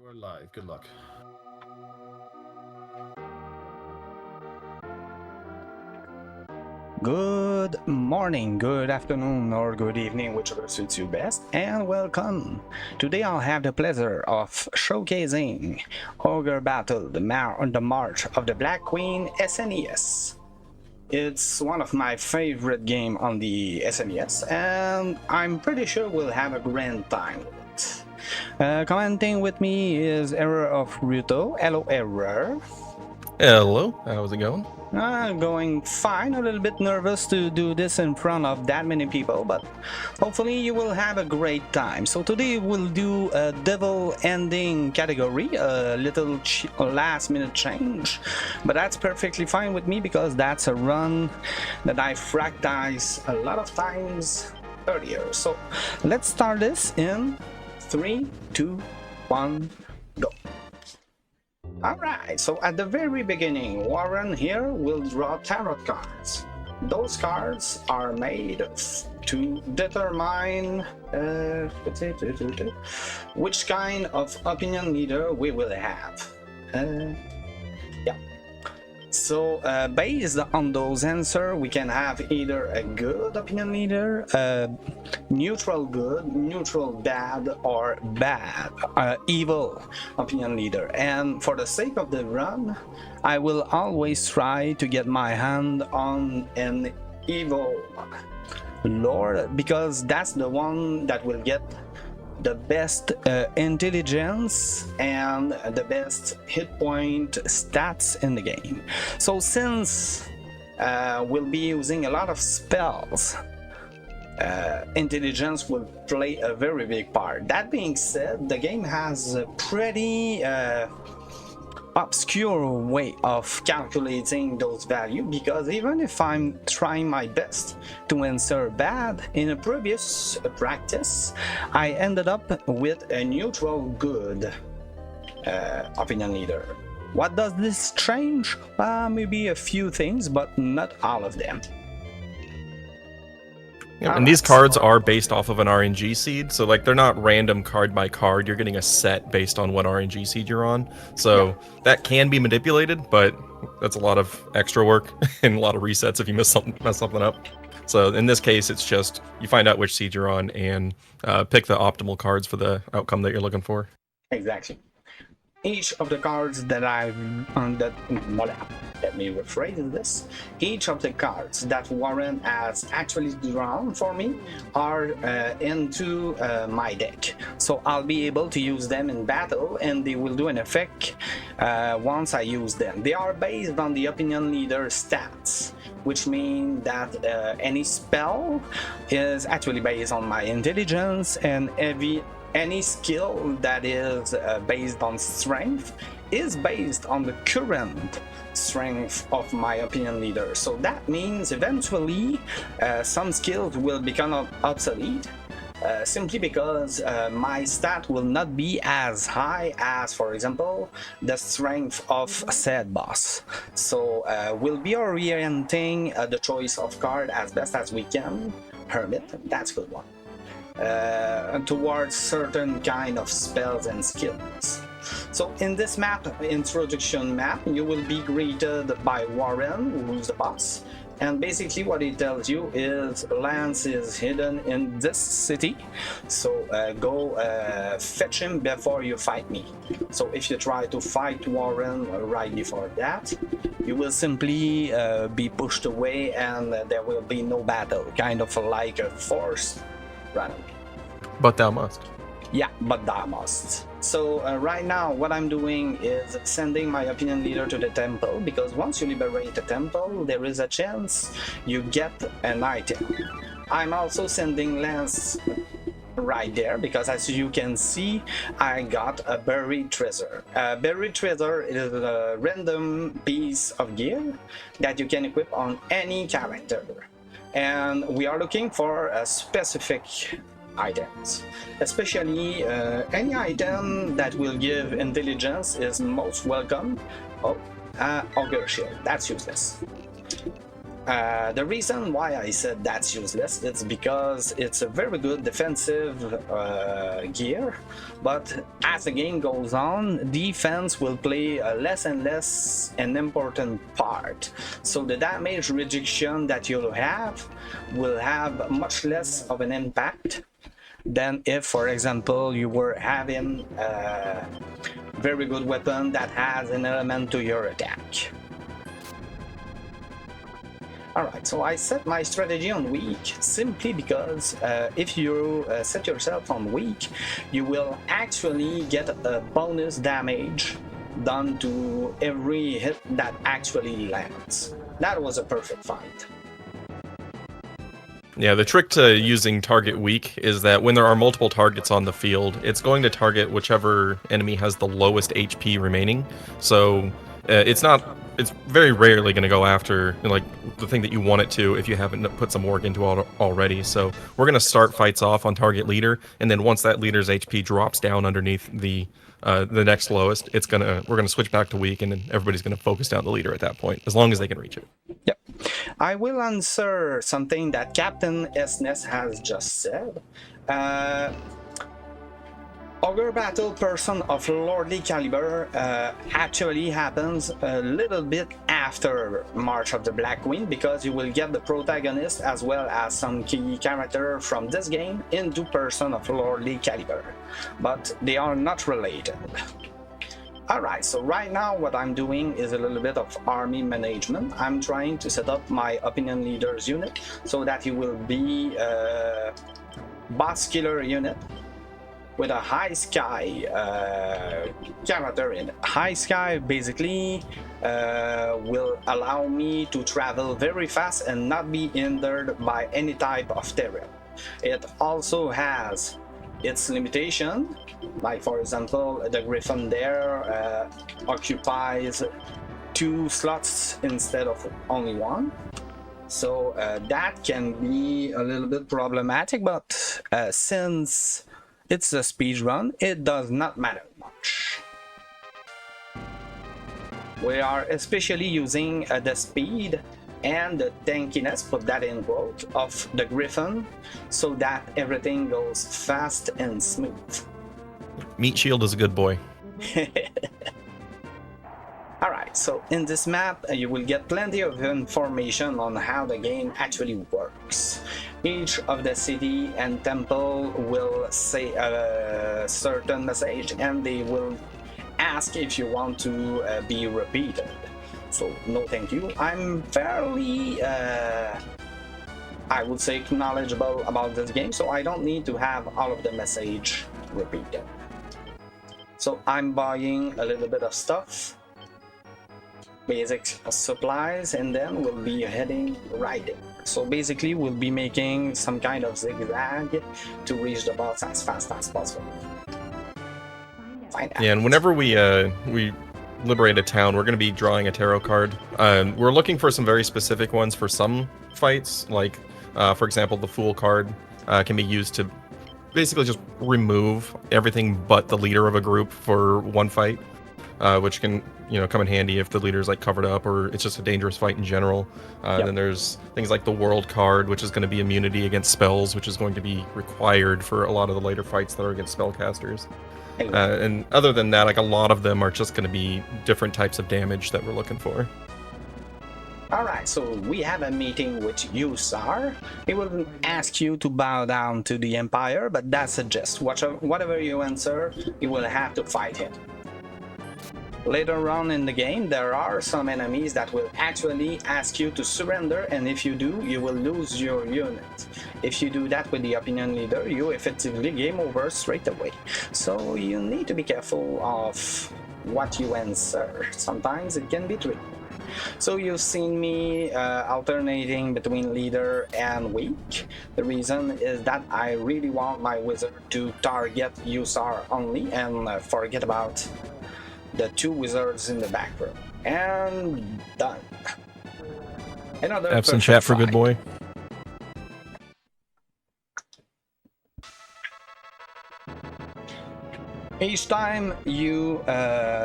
You are live. Good luck. Good morning, good afternoon, or good evening, whichever suits you best, and welcome. Today I'll have the pleasure of showcasing Ogre Battle, the March of the Black Queen SNES. It's one of my favorite games on the SNES, and I'm pretty sure we'll have a grand time with it. Commenting with me is Error of Ruto. Hello, Error. Hello. How's it going? Going fine. A little bit nervous to do this in front of that many people, but hopefully you will have a great time. So today we'll do a devil ending category, a little last minute change, but that's perfectly fine with me because that's a run that I practiced a lot of times earlier. So let's start this in 3, 2, 1, go. Alright, so at the very beginning, Warren here will draw tarot cards. Those cards are made to determine which kind of opinion leader we will have. Yeah. So based on those answers, we can have either a good opinion leader, a neutral good, neutral bad, or bad, evil opinion leader. And for the sake of the run, I will always try to get my hand on an evil lord, because that's the one that will get the best intelligence and the best hit point stats in the game. So since we'll be using a lot of spells, intelligence will play a very big part. That being said, the game has a pretty obscure way of calculating those values, because even if I'm trying my best to answer bad, in a previous practice I ended up with a neutral good opinion leader. What does this change? Maybe a few things, but not all of them. Yeah, and these cards are based off of an RNG seed, so like they're not random card by card. You're getting a set based on what RNG seed you're on. So that can be manipulated, but that's a lot of extra work and a lot of resets if you mess something up. So in this case, it's just you find out which seed you're on and pick the optimal cards for the outcome that you're looking for. Exactly. Each of the cards that I've let me rephrase this. Each of the cards that Warren has actually drawn for me are into my deck, so I'll be able to use them in battle, and they will do an effect once I use them. They are based on the opinion leader stats, which means that any spell is actually based on my intelligence, and any skill that is based on strength is based on the current strength of my opinion leader. So that means eventually some skills will become obsolete simply because my stat will not be as high as, for example, the strength of said boss. So we'll be orienting the choice of card as best as we can. Hermit, that's a good one. Towards certain kind of spells and skills. So in this map, introduction map, you will be greeted by Warren, who's the boss, and basically what he tells you is Lance is hidden in this city, so go fetch him before you fight me. So if you try to fight Warren right before that, you will simply be pushed away and there will be no battle, kind of like a forced run. But thou must. Yeah, but thou must. So right now what I'm doing is sending my opinion leader to the temple, because once you liberate the temple, there is a chance you get an item. I'm also sending Lance right there, because as you can see, I got a buried treasure. Buried treasure is a random piece of gear that you can equip on any character. And we are looking for a specific items, especially any item that will give intelligence is most welcome. Ogre shield, that's useless. The reason why I said that's useless is because it's a very good defensive gear, but as the game goes on, defense will play a less and less an important part. So the damage reduction that you'll have will have much less of an impact than if, for example, you were having a very good weapon that has an element to your attack. Alright, so I set my strategy on weak simply because if you set yourself on weak, you will actually get a bonus damage done to every hit that actually lands. That was a perfect fight. Yeah, the trick to using target weak is that when there are multiple targets on the field, it's going to target whichever enemy has the lowest HP remaining. So it's very rarely going to go after like the thing that you want it to if you haven't put some work into it already. So we're going to start fights off on target leader, and then once that leader's HP drops down underneath the next lowest, we're gonna switch back to weak, and then everybody's gonna focus down the leader at that point, as long as they can reach it. Yep. I will answer something that Captain Esnes has just said. Ogre battle person of lordly caliber actually happens a little bit after March of the Black Queen, because you will get the protagonist as well as some key character from this game into person of lordly caliber, but they are not related. Alright, so right now what I'm doing is a little bit of army management. I'm trying to set up my opinion leaders unit so that it will be a boss killer unit with a high sky character in it. High sky basically will allow me to travel very fast and not be hindered by any type of terrain. It also has its limitation, like for example the Griffin there occupies 2 slots instead of only 1. So that can be a little bit problematic, but since it's a speed run, it does not matter much. We are especially using the speed and the tankiness, put that in quote, of the Griffin, so that everything goes fast and smooth. Meat Shield is a good boy. Alright, so in this map you will get plenty of information on how the game actually works. Each of the city and temple will say a certain message, and they will ask if you want to be repeated. So no thank you. I'm fairly I would say knowledgeable about this game, so I don't need to have all of the message repeated. So I'm buying a little bit of stuff, basic supplies, and then we'll be heading right in. So basically we'll be making some kind of zigzag to reach the boss as fast as possible. Yeah, and whenever we liberate a town, we're going to be drawing a tarot card. We're looking for some very specific ones for some fights, like for example the Fool card can be used to basically just remove everything but the leader of a group for one fight, which can come in handy if the leader's like covered up or it's just a dangerous fight in general. Then there's things like the World card, which is going to be immunity against spells, which is going to be required for a lot of the later fights that are against spellcasters. And other than that, like a lot of them are just going to be different types of damage that we're looking for. Alright, so we have a meeting with Usar. He will ask you to bow down to the Empire, but that's a jest. Whatever you answer, you will have to fight him. Later on in the game, there are some enemies that will actually ask you to surrender, and if you do, you will lose your unit. If you do that with the opinion leader, you effectively game over straight away. So you need to be careful of what you answer. Sometimes it can be tricky. So you've seen me alternating between leader and weak. The reason is that I really want my wizard to target Usar only and forget about the 2 wizards in the back row. And done. Another absent chat for good boy. Each time you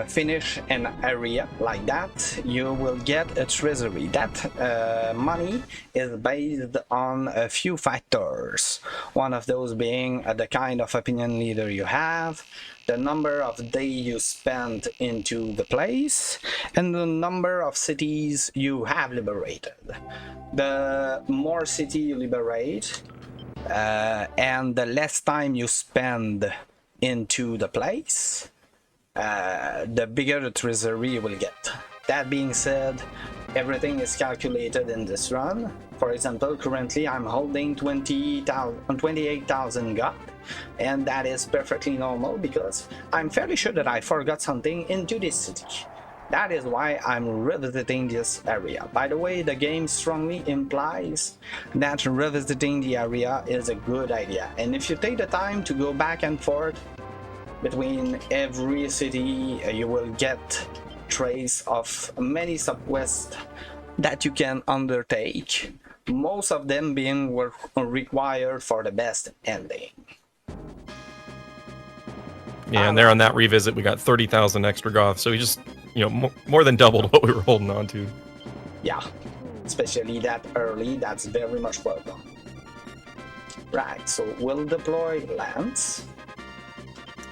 finish an area like that, you will get a treasury. That money is based on a few factors. One of those being the kind of opinion leader you have, the number of days you spend into the place, and the number of cities you have liberated. The more city you liberate, and the less time you spend into the place, the bigger the treasury you will get. That being said, everything is calculated in this run. For example, currently I'm holding 28,000 gold, and that is perfectly normal because I'm fairly sure that I forgot something into this city. That is why I'm revisiting this area. By the way, the game strongly implies that revisiting the area is a good idea. And if you take the time to go back and forth between every city, you will get trace of many subquests that you can undertake. Most of them being required for the best ending. Yeah, and there on that revisit, we got 30,000 extra goth, so we just, more than doubled what we were holding on to. Yeah, especially that early, that's very much welcome. Right, so we'll deploy Lance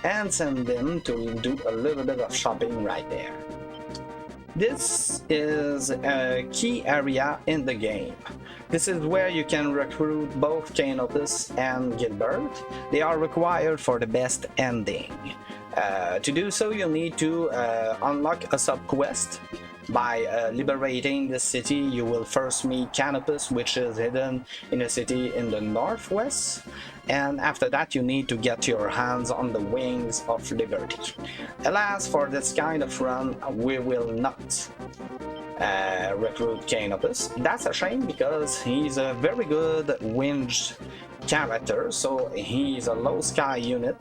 and send them to do a little bit of shopping right there. This is a key area in the game. This is where you can recruit both Canopus and Gilbert. They are required for the best ending. To do so, you'll need to unlock a subquest. By liberating the city, you will first meet Canopus, which is hidden in a city in the northwest. And after that, you need to get your hands on the Wings of Liberty. Alas, for this kind of run, we will not recruit Canopus. That's a shame because he's a very good winged character, so he's a low sky unit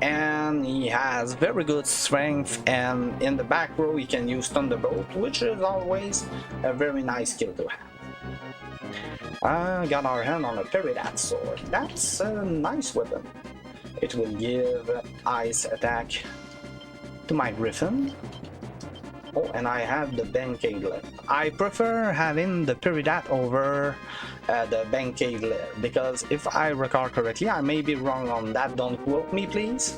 and he has very good strength, and in the back row he can use Thunderbolt, which is always a very nice skill to have. Got our hand on a Peridat sword. That's a nice weapon. It will give ice attack to my Griffin. Oh, and I have the Benkade left. I prefer having the Peridat over the Benkade because if I recall correctly, I may be wrong on that, don't quote me please.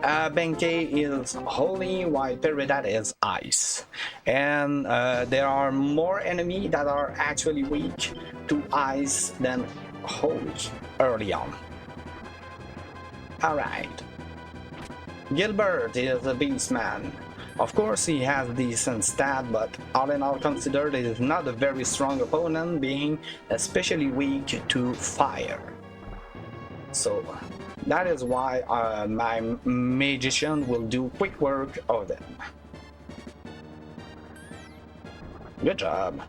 Benkade is holy while Peridat is ice. And there are more enemies that are actually weak to ice than holy early on. Alright. Gilbert is a beastman. Of course, he has decent stat, but all in all considered, it is not a very strong opponent, being especially weak to fire. So that is why my magician will do quick work of them. Good job.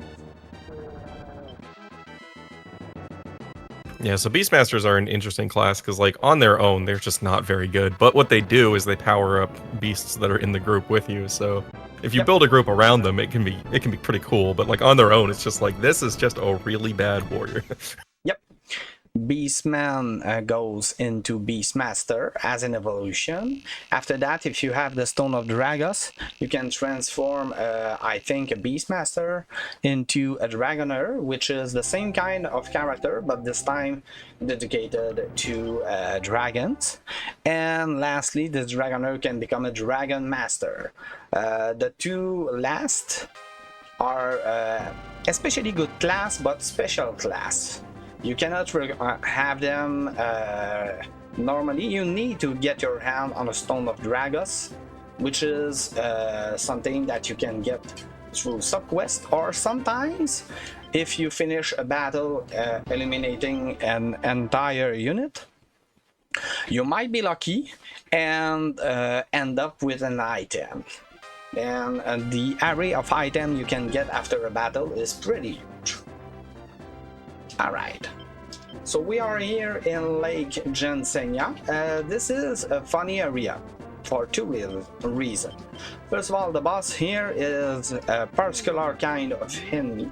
Yeah, so Beastmasters are an interesting class because, like, on their own, they're just not very good. But what they do is they power up beasts that are in the group with you. So if you build a group around them, it can be pretty cool. But like on their own, it's just like this is just a really bad warrior. Yep. Beastman goes into Beastmaster as an evolution. After that, if you have the Stone of Dragos, you can transform, I think, a Beastmaster into a Dragoner, which is the same kind of character, but this time dedicated to dragons. And lastly, this Dragoner can become a Dragon Master. The two last are especially good class, but special class. You cannot have them normally. You need to get your hand on a Stone of Dragos, which is something that you can get through subquest, or sometimes if you finish a battle eliminating an entire unit, you might be lucky and end up with an item. And the array of items you can get after a battle is pretty huge. Alright, so we are here in Lake Jensenia. This is a funny area for two reasons. First of all, the boss here is a particular kind of enemy.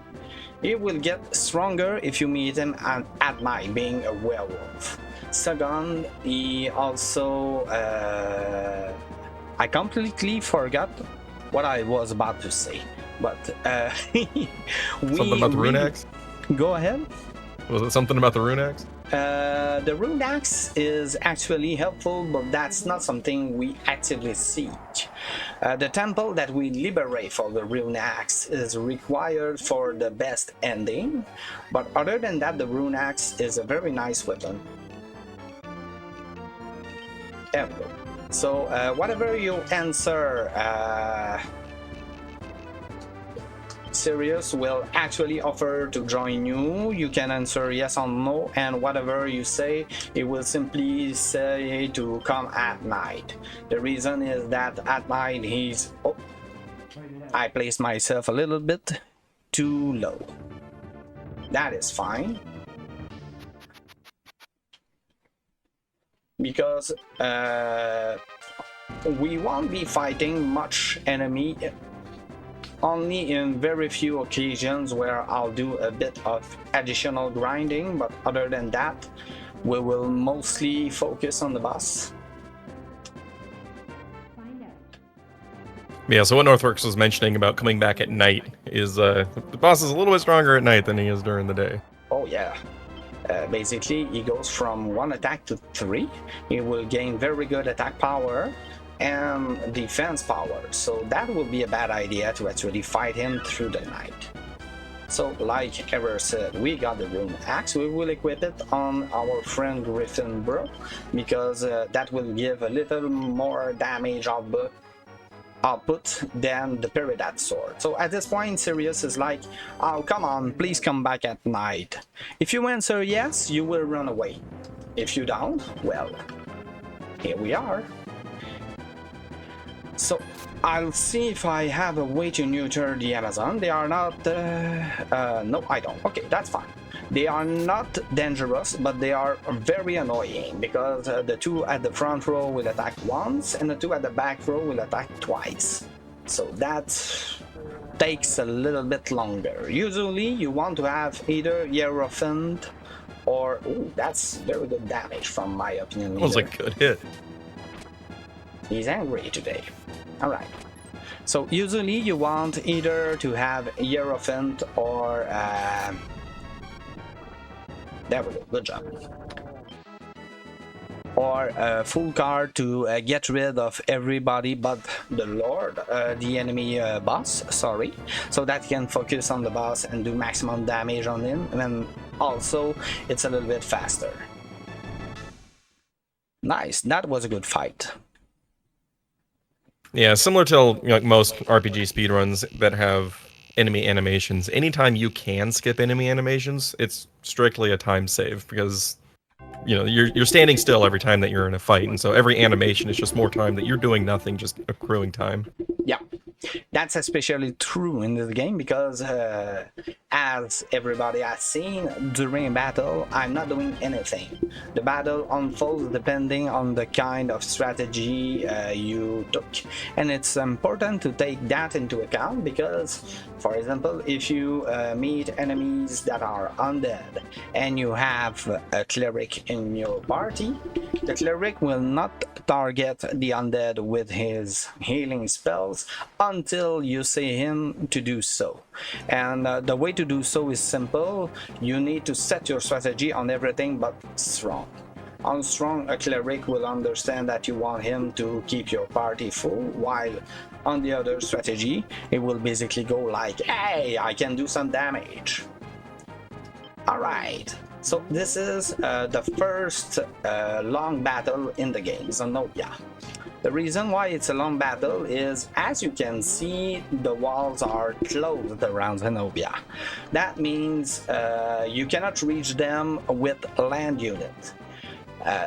He will get stronger if you meet him at night, being a werewolf. Second, he also... I completely forgot what I was about to say, but Something about the rune axe? Go ahead. Was it something about the rune axe? The rune axe is actually helpful, but that's not something we actively seek. The temple that we liberate for the rune axe is required for the best ending, but other than that, the rune axe is a very nice weapon. Ever. So whatever you answer, Sirius will actually offer to join you. You can answer yes or no, and whatever you say, it will simply say to come at night. The reason is that at night he's... Oh, I placed myself a little bit too low. That is fine. Because we won't be fighting much enemy, only in very few occasions where I'll do a bit of additional grinding, but other than that, we will mostly focus on the boss. Yeah, so what Northrex was mentioning about coming back at night is the boss is a little bit stronger at night than he is during the day. Oh yeah. Basically, he goes from 1 attack to 3. He will gain very good attack power and defense power, so that would be a bad idea to actually fight him through the night. So like Ever said, we got the rune axe. We will equip it on our friend Griffin Bro, because that will give a little more damage output than the Peridat sword. So at this point, Sirius is like, oh come on, please come back at night. If you answer yes, you will run away. If you don't, well, here we are. So I'll see if I have a way to neuter the Amazon. They are not... no, I don't. Okay, that's fine. They are not dangerous, but they are very annoying, because the two at the front row will attack once, and the two at the back row will attack twice. So that takes a little bit longer. Usually you want to have either Hierophant or... Ooh, that's very good damage from my opinion. That was a good hit. He's angry today. Alright. So usually you want either to have Hierophant or... there we go, good job. Or a full card to get rid of everybody but the Lord, the enemy boss, sorry. So that you can focus on the boss and do maximum damage on him. And then also, it's a little bit faster. Nice, that was a good fight. Yeah, similar to most RPG speedruns that have enemy animations, anytime you can skip enemy animations, it's strictly a time save, because you're standing still every time that you're in a fight, and so every animation is just more time that you're doing nothing, just accruing time. Yeah. That's especially true in this game, because as everybody has seen, during a battle, I'm not doing anything. The battle unfolds depending on the kind of strategy you took, and it's important to take that into account, because, for example, if you meet enemies that are undead and you have a cleric in your party, the cleric will not target the undead with his healing spells until you say him to do so. And the way to do so is simple. You need to set your strategy on everything but strong. On strong, a cleric will understand that you want him to keep your party full, while on the other strategy, it will basically go like, hey, I can do some damage. Alright, so this is the first long battle in the game, Zenobia. The reason why it's a long battle is, as you can see, the walls are closed around Zenobia. That means you cannot reach them with land units.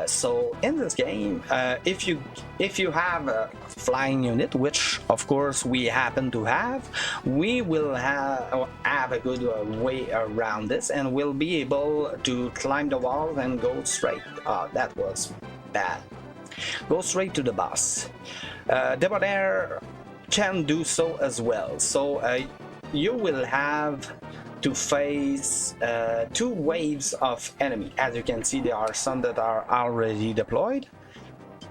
So in this game, if you have a flying unit, which of course we happen to have, we will have a good way around this, and we'll be able to climb the walls and go straight. That was bad. Go straight to the boss. Debonair can do so as well. So you will have to face 2 waves of enemy. As you can see, there are some that are already deployed.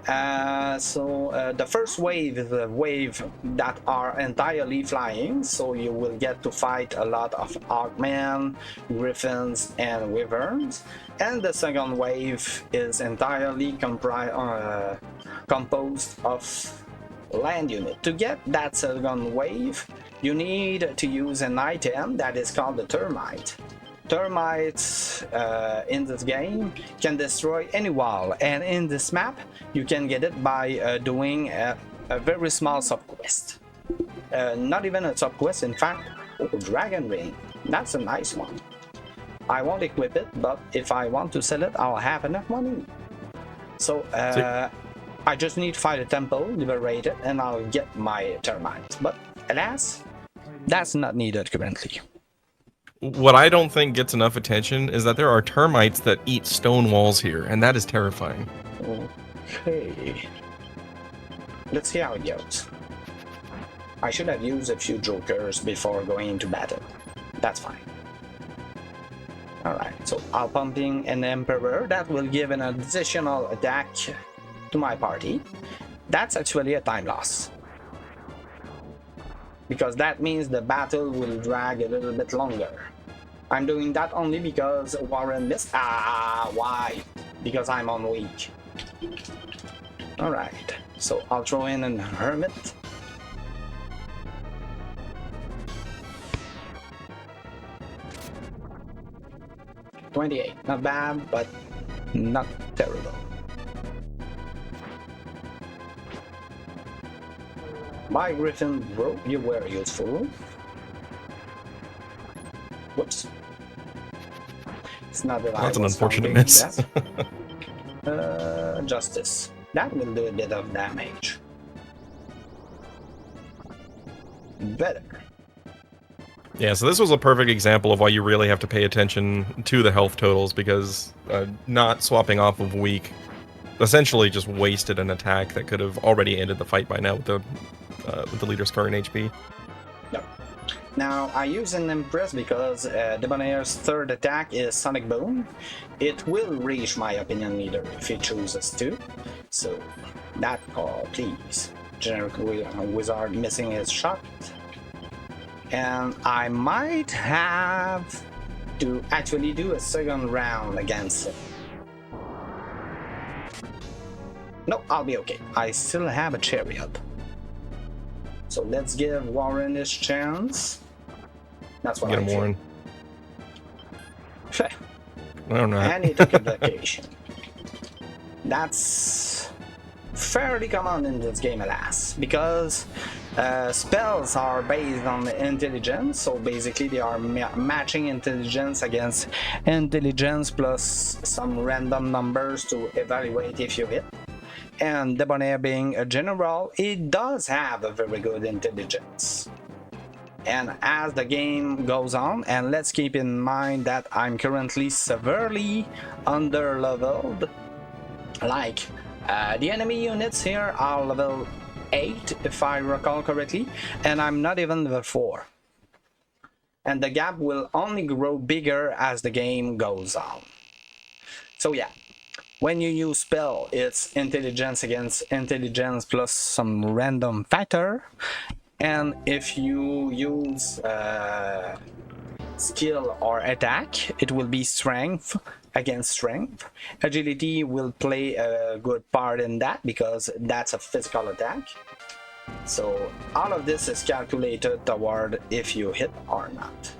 The first wave is a wave that are entirely flying, so you will get to fight a lot of Hawkmen, Griffins, and Wyverns. And the second wave is entirely composed of land unit. To get that second wave, you need to use an item that is called the Termite. Termites in this game can destroy any wall, and in this map you can get it by doing a very small subquest. Not even a subquest, in fact. Oh, Dragon Ring, that's a nice one. I won't equip it, but if I want to sell it, I'll have enough money. So I just need to fight a temple, liberate it, and I'll get my termites. But alas, that's not needed currently. What I don't think gets enough attention is that there are termites that eat stone walls here, and that is terrifying. Okay. Let's see how it goes. I should have used a few jokers before going into battle. That's fine. Alright, so I'll pumping an Emperor. That will give an additional attack to my party. That's actually a time loss, because that means the battle will drag a little bit longer. I'm doing that only because Warren missed. Why? Because I'm on weak. Alright, so I'll throw in an Hermit. $28, not bad, but not terrible. My Griffin, bro, you were useful. Whoops. It's not that That's an unfortunate miss. Justice. That will do a bit of damage. Better. Yeah, so this was a perfect example of why you really have to pay attention to the health totals, because not swapping off of weak essentially just wasted an attack that could have already ended the fight by now with the leader's current HP. No. Now, I use an Empress because Debonair's third attack is Sonic Boom. It will reach my opinion leader if he chooses to. So, that call, please. Generic Wizard missing his shot. And I might have to actually do a second round against him. No, I'll be okay. I still have a Chariot. So let's give Warren his chance. That's what Get I him, feel. Warren. I don't know. And he took a vacation. That's fairly common in this game, alas, because spells are based on intelligence, so basically they are matching intelligence against intelligence plus some random numbers to evaluate if you hit. And Debonair being a general, it does have a very good intelligence. And as the game goes on, and let's keep in mind that I'm currently severely under-leveled, like the enemy units here are level 8 if I recall correctly, and I'm not even level 4. And the gap will only grow bigger as the game goes on. So yeah, when you use spell, it's intelligence against intelligence plus some random factor. And if you use skill or attack, it will be strength against strength. Agility will play a good part in that because that's a physical attack. So all of this is calculated toward if you hit or not.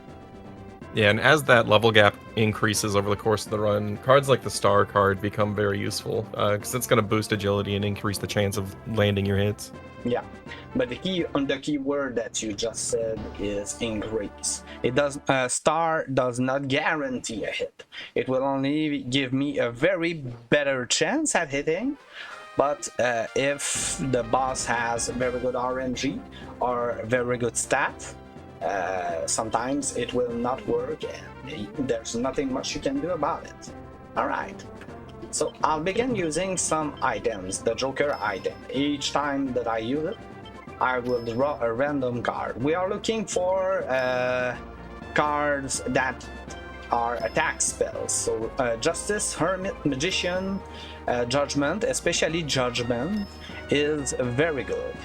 Yeah, and as that level gap increases over the course of the run, cards like the Star card become very useful, because it's going to boost agility and increase the chance of landing your hits. Yeah, but the key word that you just said is increase. It does Star does not guarantee a hit. It will only give me a very better chance at hitting. But if the boss has very good RNG or very good stat, sometimes it will not work and there's nothing much you can do about it. Alright, so I'll begin using some items, the Joker item. Each time that I use it, I will draw a random card. We are looking for cards that are attack spells. So Justice, Hermit, Magician, Judgment, especially Judgment, is very good.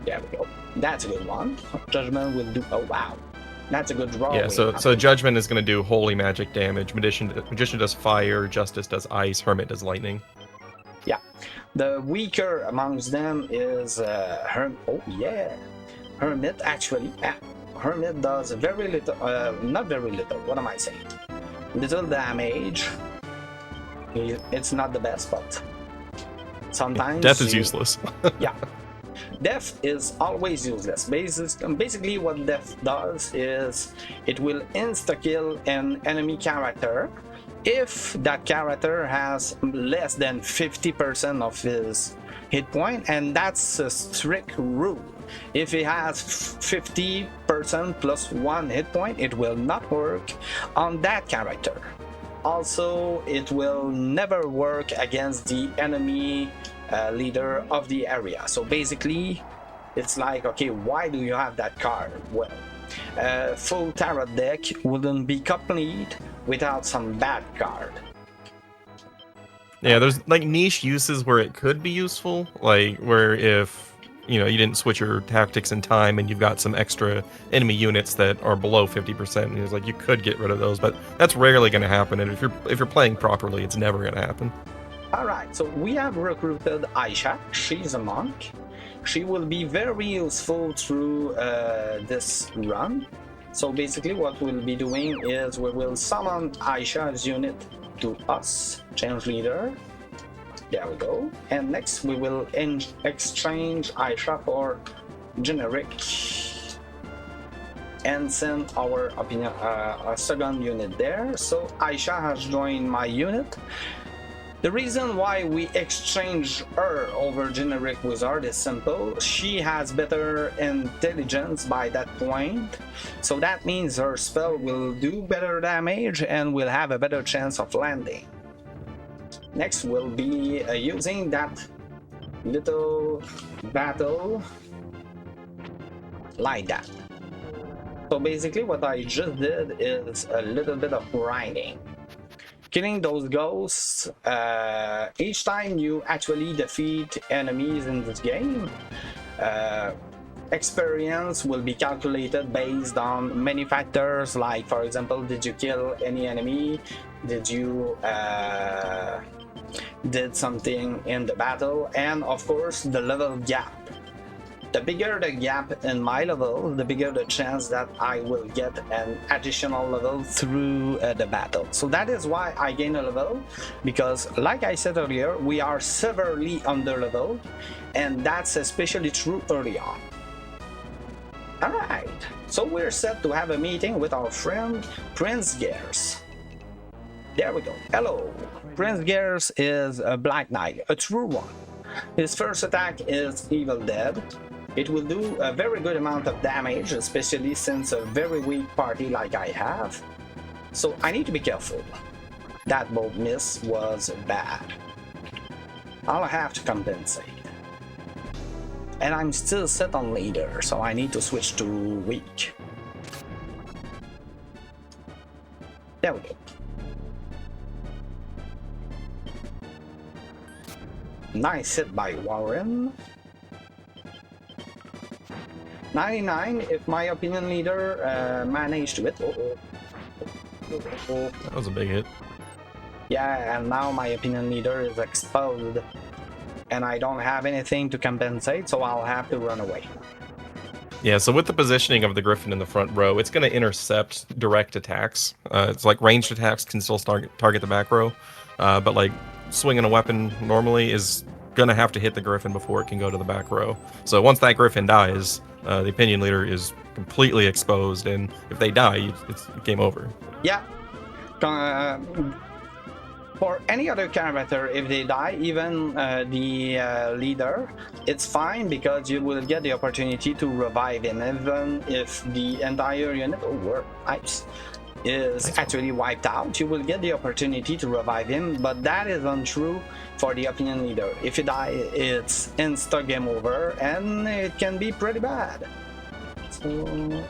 There we go. That's a good one. Judgment will do. Oh wow, that's a good draw. Yeah, so Judgment is going to do holy magic damage. Magician does fire. Justice does ice. Hermit does lightning. Yeah, the weaker amongst them is Hermit. Oh yeah, Hermit actually. Hermit does very little. Not very little. What am I saying? Little damage. It's not the best, but sometimes death is useless. Yeah. Death is always useless. Basically what death does is it will insta-kill an enemy character if that character has less than 50% of his hit point, and that's a strict rule. If he has 50% plus 1 hit point, it will not work on that character. Also, it will never work against the enemy leader of the area. So basically, it's like, okay, why do you have that card? Well, full tarot deck wouldn't be complete without some bad card. Yeah, there's like niche uses where it could be useful, like where if you didn't switch your tactics in time and you've got some extra enemy units that are below 50%, and it's like you could get rid of those, but that's rarely going to happen. And if you're playing properly, it's never going to happen. Alright, so we have recruited Aisha. She's a monk. She will be very useful through this run. So basically what we'll be doing is we will summon Aisha's unit to us, change leader. There we go. And next we will exchange Aisha for generic and send our second unit there. So Aisha has joined my unit. The reason why we exchange her over generic wizard is simple. She has better intelligence by that point, so that means her spell will do better damage and will have a better chance of landing. Next we'll be using that little battle like that. So basically what I just did is a little bit of grinding. Killing those ghosts, each time you actually defeat enemies in this game, experience will be calculated based on many factors, like for example, did you kill any enemy, did you did something in the battle, and of course the level gap. The bigger the gap in my level, the bigger the chance that I will get an additional level through the battle. So that is why I gain a level, because like I said earlier, we are severely under level, and that's especially true early on. Alright, so we're set to have a meeting with our friend Prince Gears. There we go. Hello. Prince Gears is a Black Knight, a true one. His first attack is Evil Dead. It will do a very good amount of damage, especially since a very weak party like I have. So I need to be careful. That bolt miss was bad. I'll have to compensate. And I'm still set on leader, so I need to switch to weak. There we go. Nice hit by Warren. 99 if my opinion leader managed to hit. That was a big hit. Yeah, and now my opinion leader is exposed and I don't have anything to compensate, so I'll have to run away. Yeah, so with the positioning of the Griffin in the front row, it's going to intercept direct attacks. It's like ranged attacks can still target the back row, but like swinging a weapon normally is going to have to hit the Griffin before it can go to the back row. So once that Griffin dies, the opinion leader is completely exposed, and if they die, it's game over. Yeah. For any other character, if they die, even the leader, it's fine because you will get the opportunity to revive him, even if the entire unit is actually wiped out. You will get the opportunity to revive him, but that is untrue for the opinion leader. If you die, it's insta game over, and it can be pretty bad.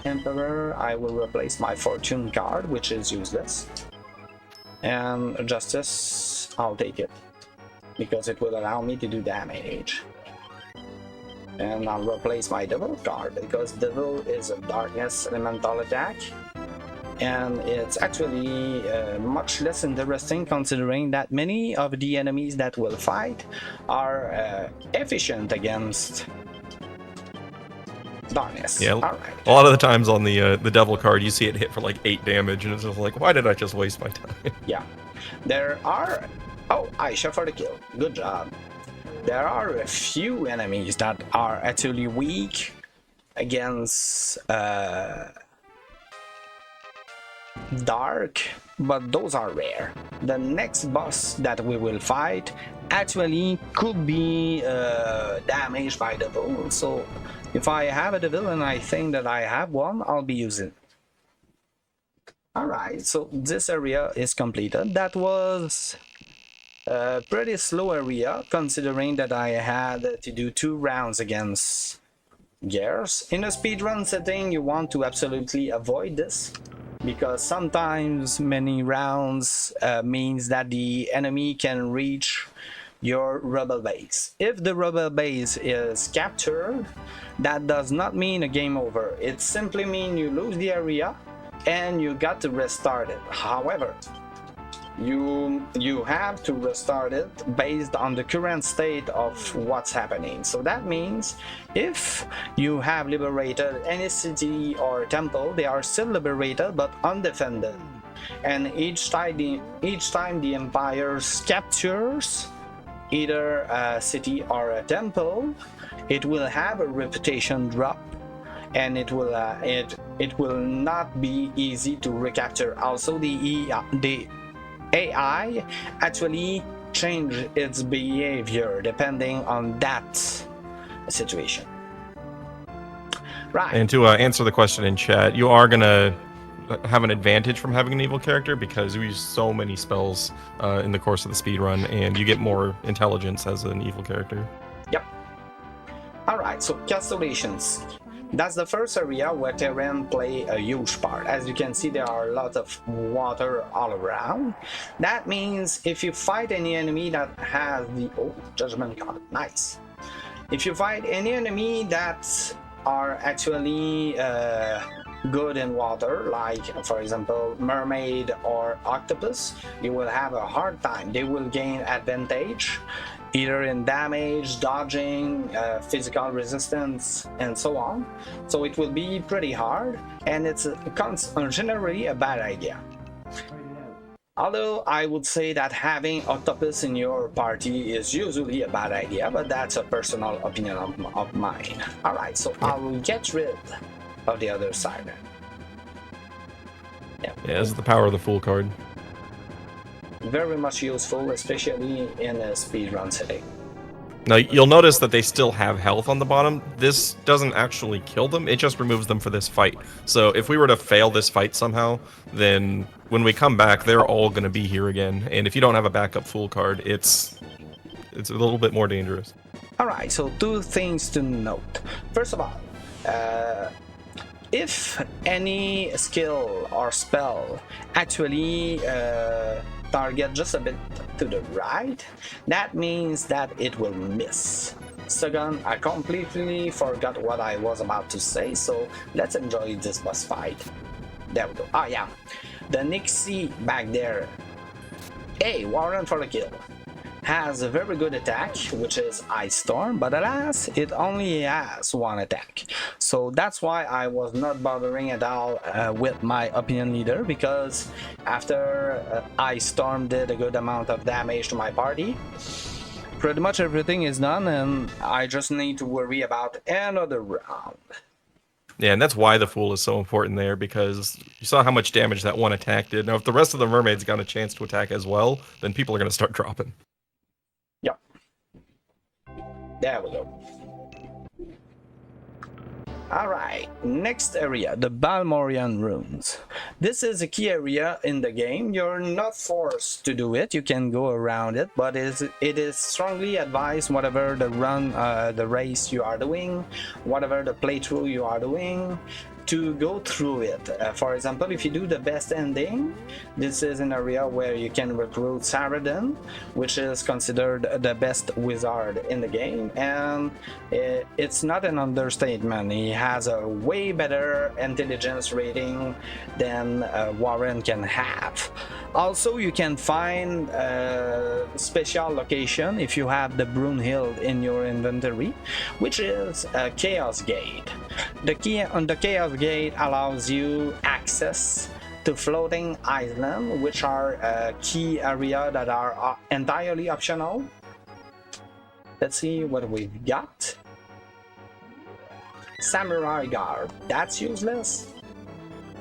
Emperor, I will replace my Fortune card, which is useless. And Justice, I'll take it, because it will allow me to do damage. And I'll replace my Devil card, because Devil is a Darkness Elemental attack. And it's actually much less interesting considering that many of the enemies that will fight are efficient against darkness. Yeah, All right. a lot of the times on the devil card, you see it hit for like 8 damage, and it's just like, why did I just waste my time? Yeah, there are. Oh, Aisha for the kill. Good job. There are a few enemies that are actually weak against dark, but those are rare. The next boss that we will fight actually could be damaged by the devil, so if I have a devil and I think that I have one, I'll be using it. Alright, so this area is completed. That was a pretty slow area considering that I had to do 2 rounds against gears. In a speedrun setting, you want to absolutely avoid this, because sometimes many rounds means that the enemy can reach your rebel base. If the rebel base is captured, that does not mean a game over. It simply means you lose the area and you got to restart it. However, you have to restart it based on the current state of what's happening. So that means if you have liberated any city or temple, they are still liberated but undefended. And each time the empire captures either a city or a temple, it will have a reputation drop, and it will not be easy to recapture. Also, the AI actually change its behavior depending on that situation. Right. And to answer the question in chat, you are gonna have an advantage from having an evil character because you use so many spells in the course of the speed run, and you get more intelligence as an evil character. Yep. Alright, so Constellations. That's the first area where terrain play a huge part. As you can see, there are a lot of water all around. That means if you fight any enemy that has the judgment card, nice. If you fight any enemy that are actually good in water, like for example mermaid or octopus, you will have a hard time. They will gain advantage either in damage, dodging, physical resistance, and so on. So it will be pretty hard, and it's generally a bad idea. Although I would say that having octopus in your party is usually a bad idea, but that's a personal opinion of mine. Alright, so I will get rid of the other side. Yeah, this is the power of the Fool card. Very much useful, especially in a speedrun setting. Now, you'll notice that they still have health on the bottom. This doesn't actually kill them, it just removes them for this fight. So if we were to fail this fight somehow, then when we come back, they're all going to be here again. And if you don't have a backup Fool card, it's a little bit more dangerous. Alright, so 2 things to note. First of all, if any skill or spell actually target just a bit to the right, that means that it will miss. Second, I completely forgot what I was about to say, so let's enjoy this boss fight. There we go. Ah, yeah. The Nixie back there. Hey, Warren for the kill. Has a very good attack, which is Ice Storm, but alas, it only has 1 attack. So that's why I was not bothering at all with my opinion leader, because after Ice Storm did a good amount of damage to my party, pretty much everything is done, and I just need to worry about another round. Yeah, and that's why the Fool is so important there, because you saw how much damage that 1 attack did. Now, if the rest of the mermaids got a chance to attack as well, then people are going to start dropping. Yep. There we go. Alright, next area, the Balmorian runes. This is a key area in the game. You're not forced to do it, you can go around it, but it is strongly advised whatever the the race you are doing, whatever the playthrough you are doing, to go through it. For example, if you do the best ending, this is an area where you can recruit Saradin, which is considered the best wizard in the game, and it's not an understatement. He has a way better intelligence rating than Warren can have. Also, you can find a special location if you have the Brunhild in your inventory, which is a Chaos Gate. The key on the Chaos Gate allows you access to floating islands, which are a key area that are entirely optional. Let's see what we've got. Samurai Guard, that's useless.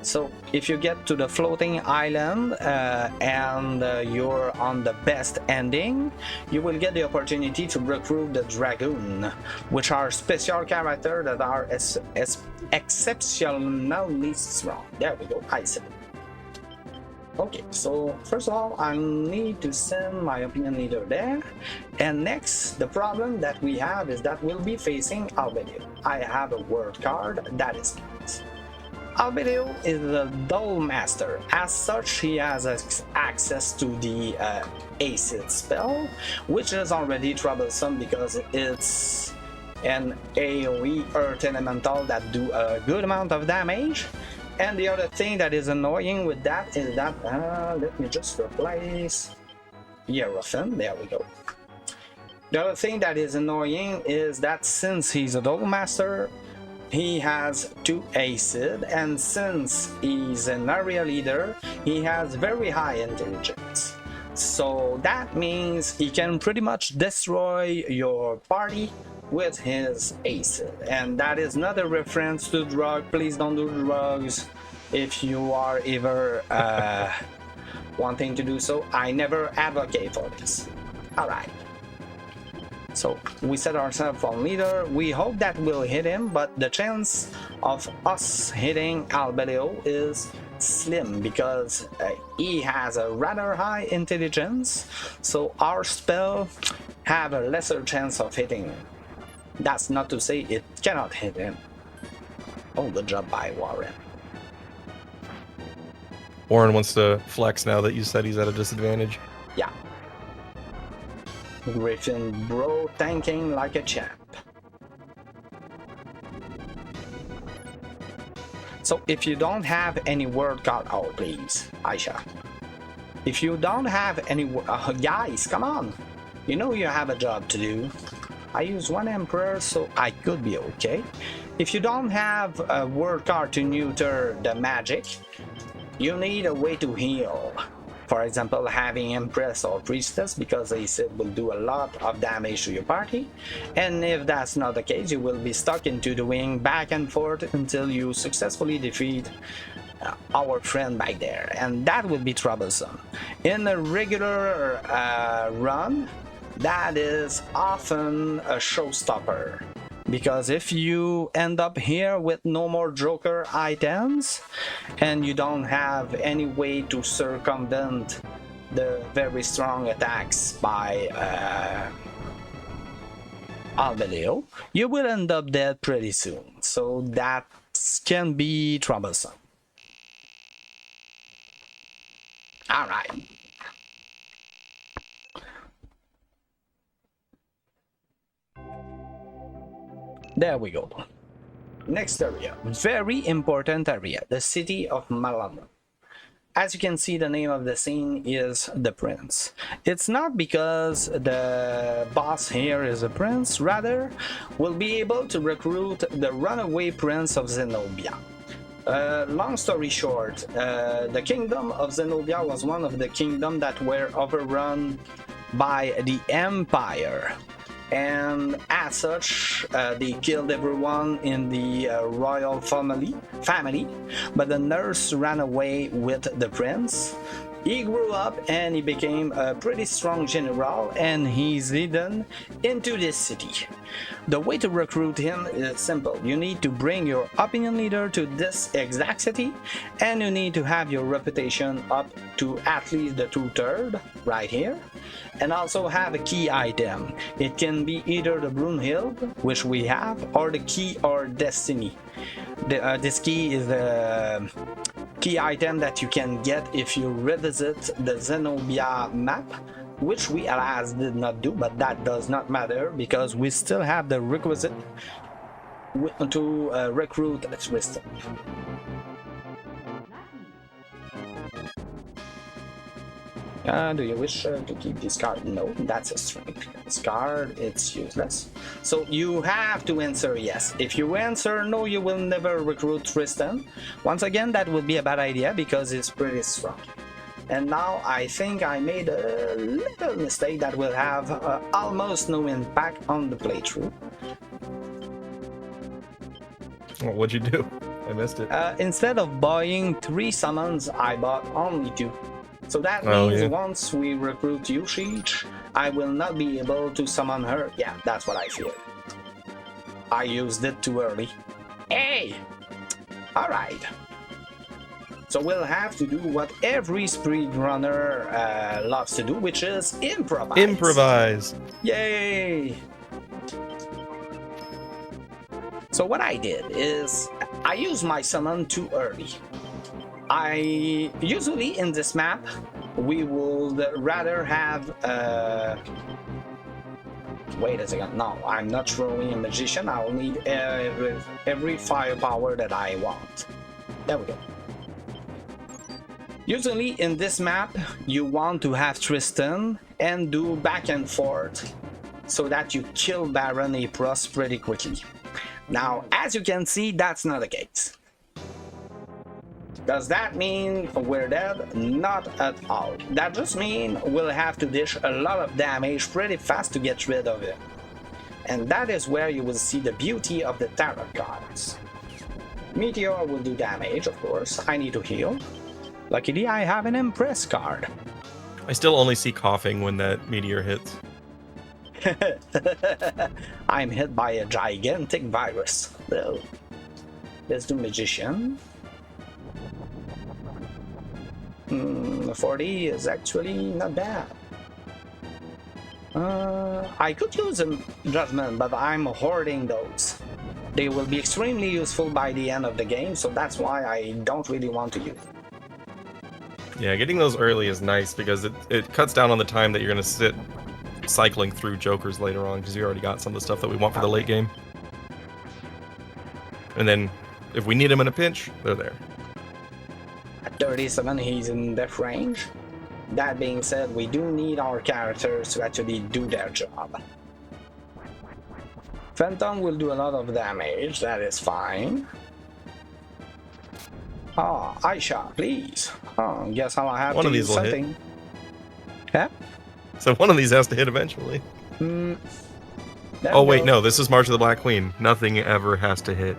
So if you get to the floating island and you're on the best ending, you will get the opportunity to recruit the Dragoon, which are special characters that are exceptionally strong. There we go, I said it. Okay, so first of all, I need to send my opinion leader there. And next, the problem that we have is that we'll be facing Albedo. I have a word card that is nice. Albedo is a duel master. As such, he has access to the acid spell, which is already troublesome because it's an AoE Earth Elemental that do a good amount of damage. And the other thing that is annoying with that is that, let me just replace Hierophant, there we go. The other thing that is annoying is that since he's a duel master, he has 2 acid, and since he's an area leader, he has very high intelligence. So that means he can pretty much destroy your party with his acid. And that is not a reference to drug. Please don't do drugs if you are ever wanting to do so. I never advocate for this. Alright. So we set ourselves on leader. We hope that we'll hit him, but the chance of us hitting Albedo is slim because he has a rather high intelligence, so our spell have a lesser chance of hitting him. That's not to say it cannot hit him. Oh, good job by Warren. Warren wants to flex now that you said he's at a disadvantage. Yeah. Griffin bro tanking like a champ. So if you don't have any word card, oh please, Aisha. If you don't have any guys, come on. You know you have a job to do. I use 1 Emperor, so I could be okay. If you don't have a word card to neuter the magic, you need a way to heal. For example, having Empress or Priestess, because acid will do a lot of damage to your party. And if that's not the case, you will be stuck into doing back and forth until you successfully defeat our friend back there. And that will be troublesome. In a regular run, that is often a showstopper. Because if you end up here with no more Joker items and you don't have any way to circumvent the very strong attacks by Albedo, you will end up dead pretty soon. So that can be troublesome. Alright. There we go. Next area, very important area, the city of Malano. As you can see, the name of the scene is the prince. It's not because the boss here is a prince, rather, we'll be able to recruit the runaway prince of Zenobia. Long story short, the kingdom of Zenobia was one of the kingdoms that were overrun by the Empire. And as such, they killed everyone in the royal family, but the nurse ran away with the prince. He grew up and he became a pretty strong general, and he's hidden into this city. The way to recruit him is simple. You need to bring your opinion leader to this exact city, and you need to have your reputation up to at least the 2/3 right here, and also have a key item. It can be either the Brunhild, which we have, or the key or destiny. This key is the key item that you can get if you revisit the Zenobia map, which we alas did not do, but that does not matter because we still have the requisite to recruit Tristan. Do you wish to keep this card? No, that's a strength. This card, it's useless. So you have to answer yes. If you answer no, you will never recruit Tristan. Once again, that would be a bad idea because it's pretty strong. And now I think I made a little mistake that will have almost no impact on the playthrough. Well, what'd you do? I missed it. Instead of buying 3 summons, I bought only 2. So that means once we recruit Yushich, I will not be able to summon her. Yeah, that's what I feared. I used it too early. Hey! Alright. So we'll have to do what every speedrunner loves to do, which is improvise. Improvise! Yay! So what I did is, I used my summon too early. I usually in this map we would rather have wait a second, no, I'm not throwing a magician. I'll need every firepower that I want. There we go. Usually in this map you want to have Tristan and do back and forth so that you kill Baron Apros pretty quickly. Now as you can see, that's not the case. Does that mean we're dead? Not at all. That just means we'll have to dish a lot of damage pretty fast to get rid of it. And that is where you will see the beauty of the tarot cards. Meteor will do damage, of course. I need to heal. Luckily, I have an Impress card. I still only see coughing when that meteor hits. I'm hit by a gigantic virus. Well, let's do Magician. 40 is actually not bad. I could use a Judgment, but I'm hoarding those. They will be extremely useful by the end of the game, so that's why I don't really want to use. Yeah, getting those early is nice because it cuts down on the time that you're going to sit cycling through Jokers later on because you already got some of the stuff that we want for the late game. And then if we need them in a pinch, they're there. At 37, he's in death range. That being said, we do need our characters to actually do their job. Phantom will do a lot of damage, that is fine. Ah, Aisha, please. Oh, guess I'll have one to of these do will something. hit. Yeah? So one of these has to hit eventually. Oh wait, no, this is March of the Black Queen. Nothing ever has to hit.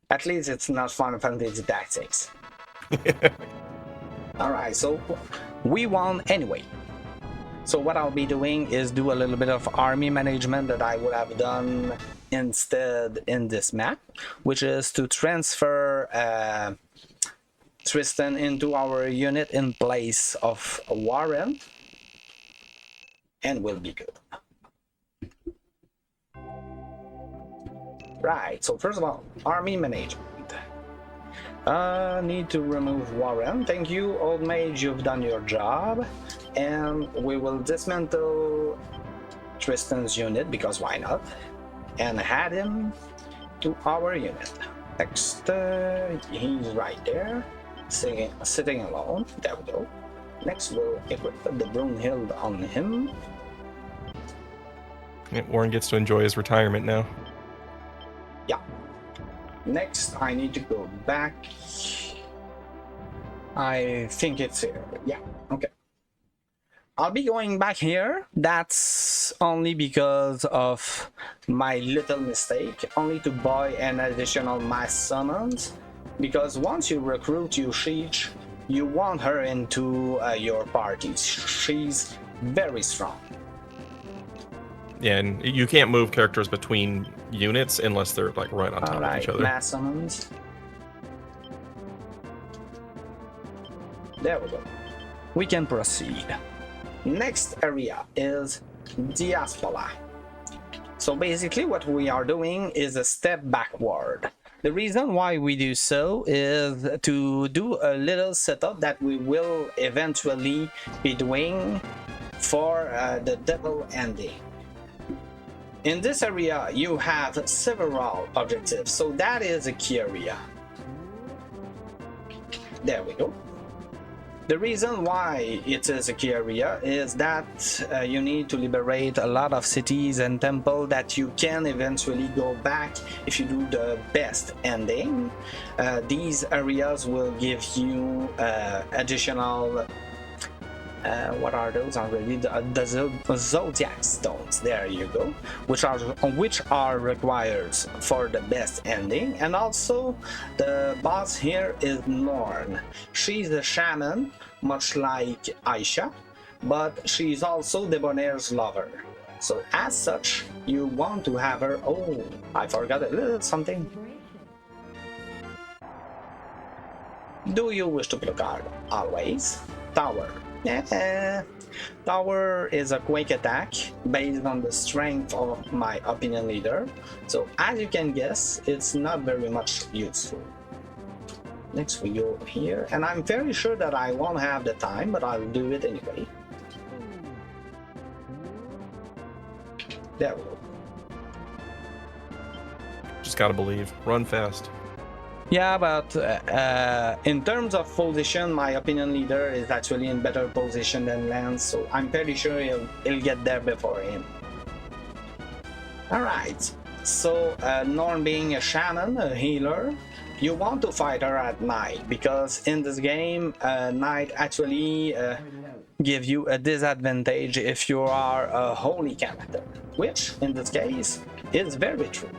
At least it's not Final Fantasy Tactics. Alright, so we won anyway. So what I'll be doing is do a little bit of army management that I would have done instead in this map, which is to transfer Tristan into our unit in place of Warren, and we'll be good. Right, so first of all, army management. Need to remove Warren. Thank you, old mage, you've done your job. And we will dismantle Tristan's unit, because why not? And add him to our unit. Next, he's right there, sitting alone. There we go. Next, we'll equip the Brunhild on him. Yeah, Warren gets to enjoy his retirement now. Yeah. Next, I need to go back. I think it's here. Yeah, okay. I'll be going back here. That's only because of my little mistake. Only to buy an additional mass summons. Because once you recruit Yushich, you want her into your party. She's very strong. Yeah, and you can't move characters between units unless they're like right on top of each other. Mass summons. There we go. We can proceed. Next area is Diaspora. So basically what we are doing is a step backward. The reason why we do so is to do a little setup that we will eventually be doing for the devil ending. In this area, you have several objectives, so that is a key area. There we go. The reason why it is a key area is that you need to liberate a lot of cities and temples that you can eventually go back if you do the best ending. These areas will give you additional what are those already? The zodiac stones. There you go, which are required for the best ending. And also the boss here is Norn. She's a shaman, much like Aisha, but she's also Debonaire's lover. So as such, you want to have her. Oh, I forgot a little something. Do you wish to play a card? Always. Tower. Yeah. Tower is a quick attack based on the strength of my opinion leader. So as you can guess, it's not very much useful. Next we go here, and I'm very sure that I won't have the time, but I'll do it anyway. There we go. Just gotta believe. Run fast. Yeah, but in terms of position, my opinion leader is actually in better position than Lance, so I'm pretty sure he'll get there before him. Alright, so Norn being a shaman, a healer, you want to fight her at night, because in this game, night actually give you a disadvantage if you are a holy character, which in this case is very true.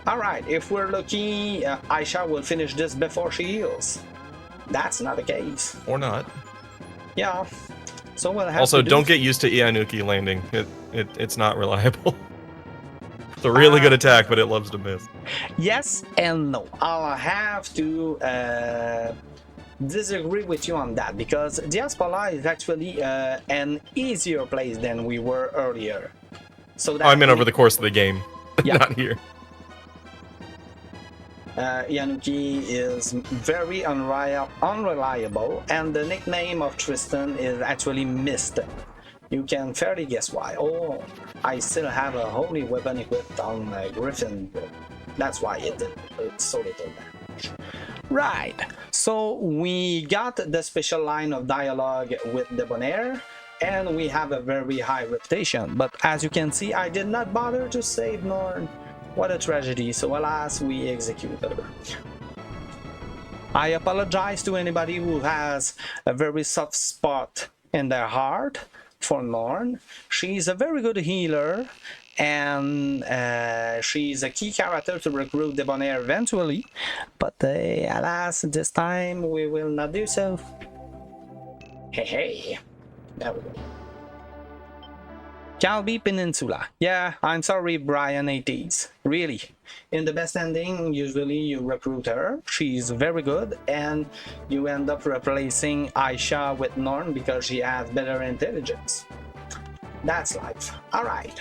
Alright, if we're lucky, Aisha will finish this before she heals. That's not the case. Or not. Yeah. So we'll have also, to don't get used to Ianuki landing. It's not reliable. It's a really good attack, but it loves to miss. Yes and no. I'll have to disagree with you on that, because Diaspora is actually an easier place than we were earlier. So that I meant over the course of the game, yeah. not here. Ianuki is very unreliable, and the nickname of Tristan is actually missed. You can fairly guess why. Oh, I still have a holy weapon equipped on Griffin. That's why it's so little damage. Right, so we got the special line of dialogue with Debonair, and we have a very high reputation. But as you can see, I did not bother to save Norn. What a tragedy, so alas, we executed her. I apologize to anybody who has a very soft spot in their heart for Norn. She's a very good healer, and she's a key character to recruit Debonair eventually, but alas, this time we will not do so. Hey, there we go. Calby Peninsula. Yeah, I'm sorry, Brian 80s. Really. In the best ending, usually you recruit her. She's very good, and you end up replacing Aisha with Norn because she has better intelligence. That's life. Alright.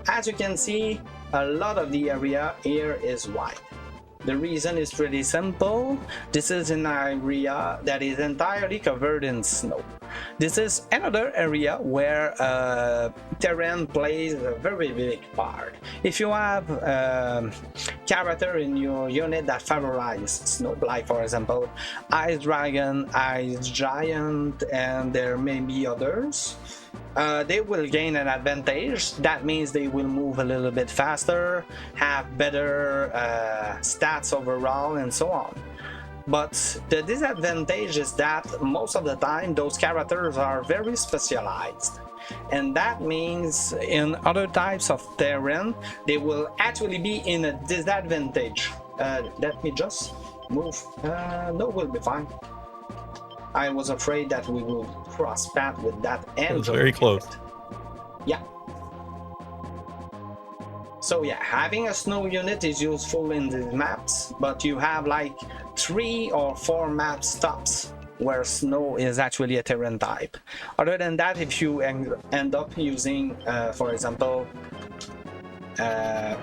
As you can see, a lot of the area here is wide. The reason is pretty simple. This is an area that is entirely covered in snow. This is another area where terrain plays a very big part. If you have a character in your unit that favorizes snow, like for example Ice Dragon, Ice Giant, and there may be others, they will gain an advantage. That means they will move a little bit faster, have better stats overall, and so on. But the disadvantage is that most of the time those characters are very specialized, and that means in other types of terrain they will actually be in a disadvantage. Let me just Move. No, we'll be fine. I was afraid that we would cross path with that It was angel. very close. Yeah. So yeah, having a snow unit is useful in these maps, but you have like 3 or 4 map stops where snow is actually a terrain type. Other than that, if you end up using, for example, a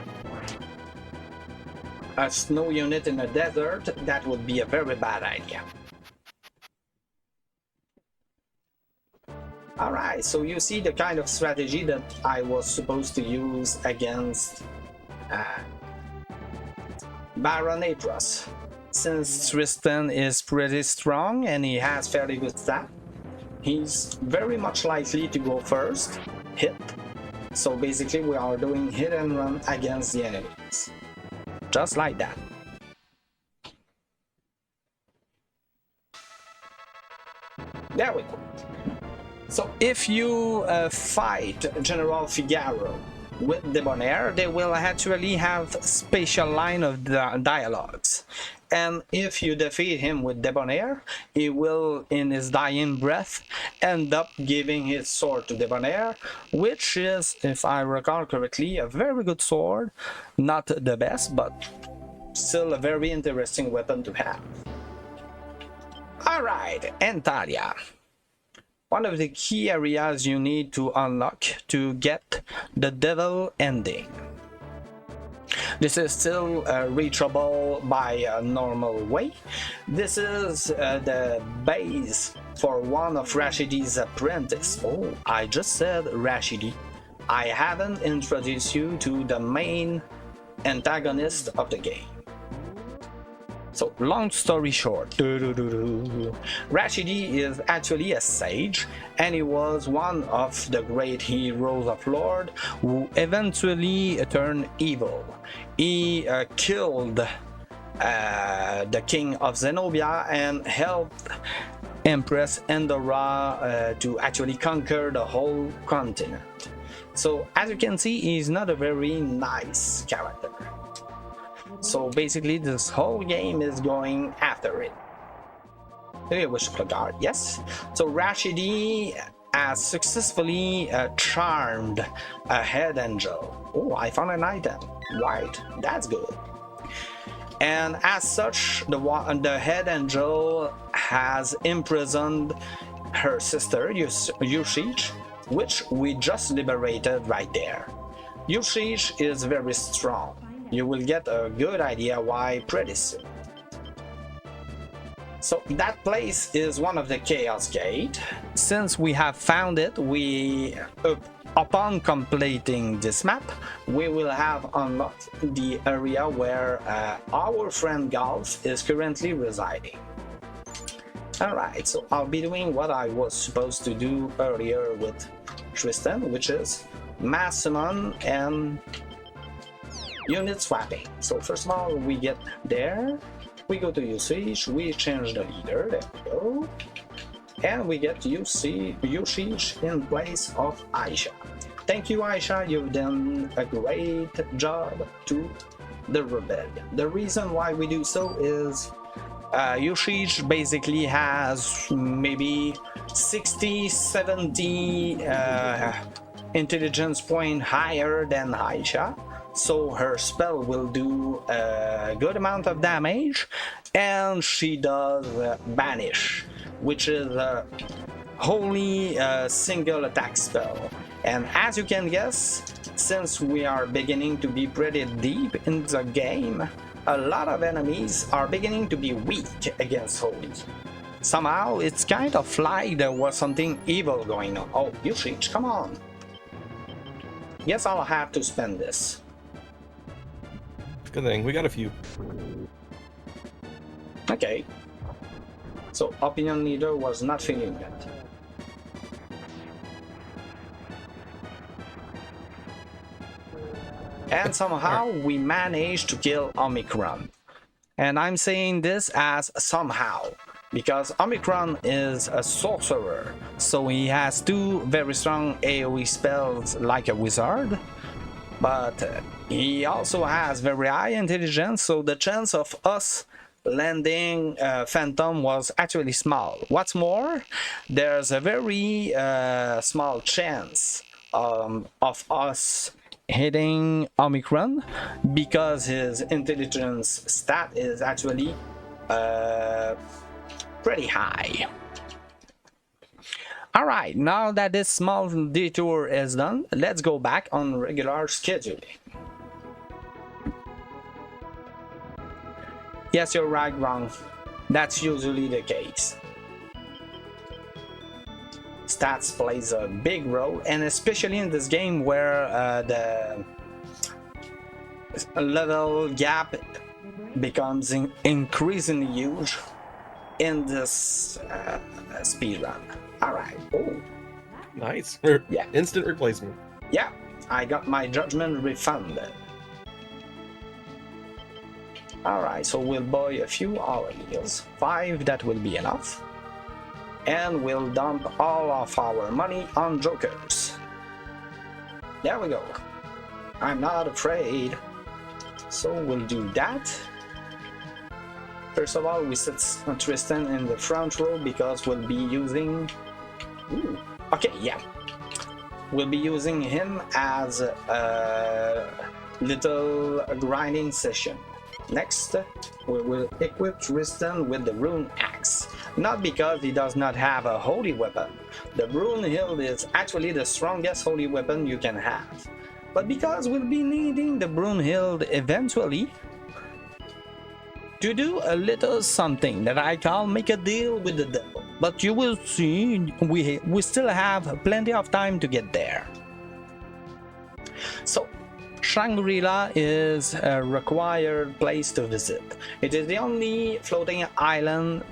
snow unit in a desert, that would be a very bad idea. Alright, so you see the kind of strategy that I was supposed to use against Baron Atros. Since Tristan is pretty strong and he has fairly good stat, he's very much likely to go first, hit. So basically we are doing hit and run against the enemies. Just like that. There we go. So if you fight General Figaro with Debonair, they will actually have spatial line of dialogues. And if you defeat him with Debonair, he will, in his dying breath, end up giving his sword to Debonair, which is, if I recall correctly, a very good sword. Not the best, but still a very interesting weapon to have. Alright, Antalya. One of the key areas you need to unlock to get the devil ending. This is still reachable by a normal way. This is the base for one of Rashidi's apprentice. Oh, I just said Rashidi. I haven't introduced you to the main antagonist of the game. So, long story short, Rashidi is actually a sage, and he was one of the great heroes of Lord who eventually turned evil. He killed the king of Zenobia and helped Empress Endora to actually conquer the whole continent. So, as you can see, he's not a very nice character. So basically this whole game is going after it. Maybe I wish to guard, yes. So Rashidi has successfully charmed a head angel. Oh, I found an item. Right, that's good. And as such, the head angel has imprisoned her sister, Yushich, which we just liberated right there. Yushich is very strong. You will get a good idea why pretty soon. So that place is one of the Chaos Gate. Since we have found it, upon completing this map, we will have unlocked the area where our friend Golf is currently residing. Alright, so I'll be doing what I was supposed to do earlier with Tristan, which is mass summon and unit swapping. So first of all, we get there, we go to usage, we change the leader, there we go, and we get usage in place of Aisha. Thank you, Aisha, you've done a great job to the rebellion. The reason why we do so is usage basically has maybe 60-70 intelligence point higher than Aisha. So her spell will do a good amount of damage, and she does Banish, which is a wholly single attack spell. And as you can guess, since we are beginning to be pretty deep in the game, a lot of enemies are beginning to be weak against Holy. Somehow it's kind of like there was something evil going on. Oh, Yushich, come on. Guess I'll have to spend this. Good thing, we got a few. Okay. So, opinion leader was not feeling it. And somehow we managed to kill Omicron. And I'm saying this as somehow, because Omicron is a sorcerer, so he has 2 very strong AoE spells like a wizard, but he also has very high intelligence, so the chance of us landing Phantom was actually small. What's more, there's a very small chance of us hitting Omicron because his intelligence stat is actually pretty high. Alright, now that this small detour is done, let's go back on regular scheduling. Yes, you're right, wrong. That's usually the case. Stats plays a big role, and especially in this game where the level gap becomes increasingly huge in this speedrun. Alright, oh. Nice. Yeah. Instant replacement. Yeah, I got my judgment refunded. Alright, so we'll buy a few hour meals. 5, that will be enough. And we'll dump all of our money on jokers. There we go. I'm not afraid. So we'll do that. First of all, we set Tristan in the front row because we'll be using... Ooh. Okay, yeah. We'll be using him as a little grinding session. Next, we will equip Tristan with the rune axe. Not because he does not have a holy weapon. The rune hilt is actually the strongest holy weapon you can have. But because we'll be needing the rune hilt eventually, to do a little something that I call make a deal with the devil. But you will see, we still have plenty of time to get there. So, Shangri-La is a required place to visit. It is the only floating island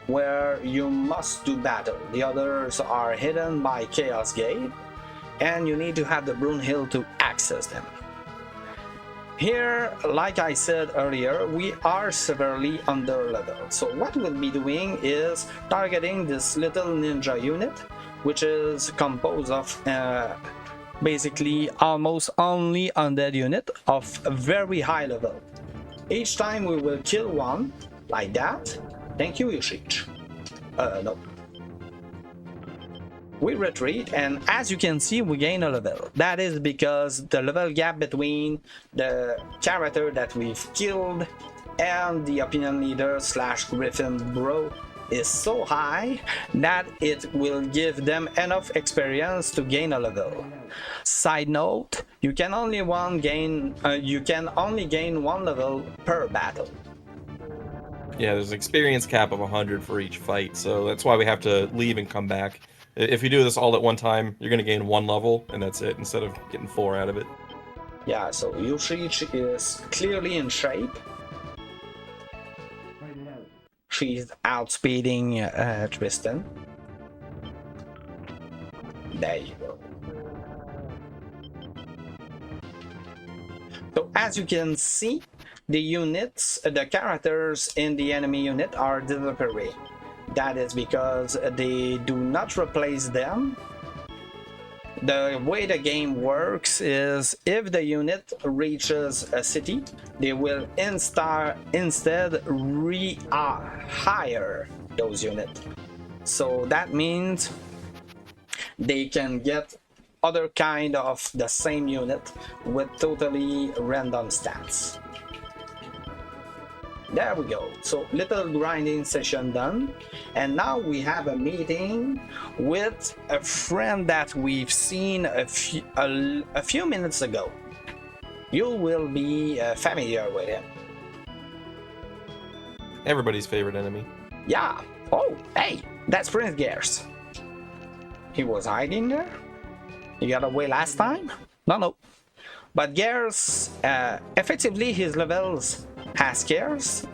where you must do battle. The others are hidden by Chaos Gate, and you need to have the Rune Hill to access them. Here, like I said earlier, we are severely under leveled. So what we'll be doing is targeting this little ninja unit, which is composed of basically almost only undead unit of a very high level. Each time we will kill one, like that. Thank you, Yoshich. No. We retreat, and as you can see, we gain a level. That is because the level gap between the character that we've killed and the opinion leader / Griffin bro is so high that it will give them enough experience to gain a level. Side note, you can only gain one level per battle. Yeah, there's an experience cap of 100 for each fight, so that's why we have to leave and come back. If you do this all at one time, you're going to gain 1 level, and that's it, instead of getting 4 out of it. Yeah, so Yoshich is clearly in shape. She's outspeeding Tristan. There you go. So as you can see, the units, the characters in the enemy unit are disappearing. That is because they do not replace them. The way the game works is if the unit reaches a city, they will instead hire those units. So that means they can get other kind of the same unit with totally random stats. There we go. So little grinding session done, and now we have a meeting with a friend that we've seen a few minutes ago. You will be familiar with him. Everybody's favorite enemy. Yeah. Oh, hey, that's Prince Gears. He was hiding there. He got away last time? No. But Gears, effectively his levels has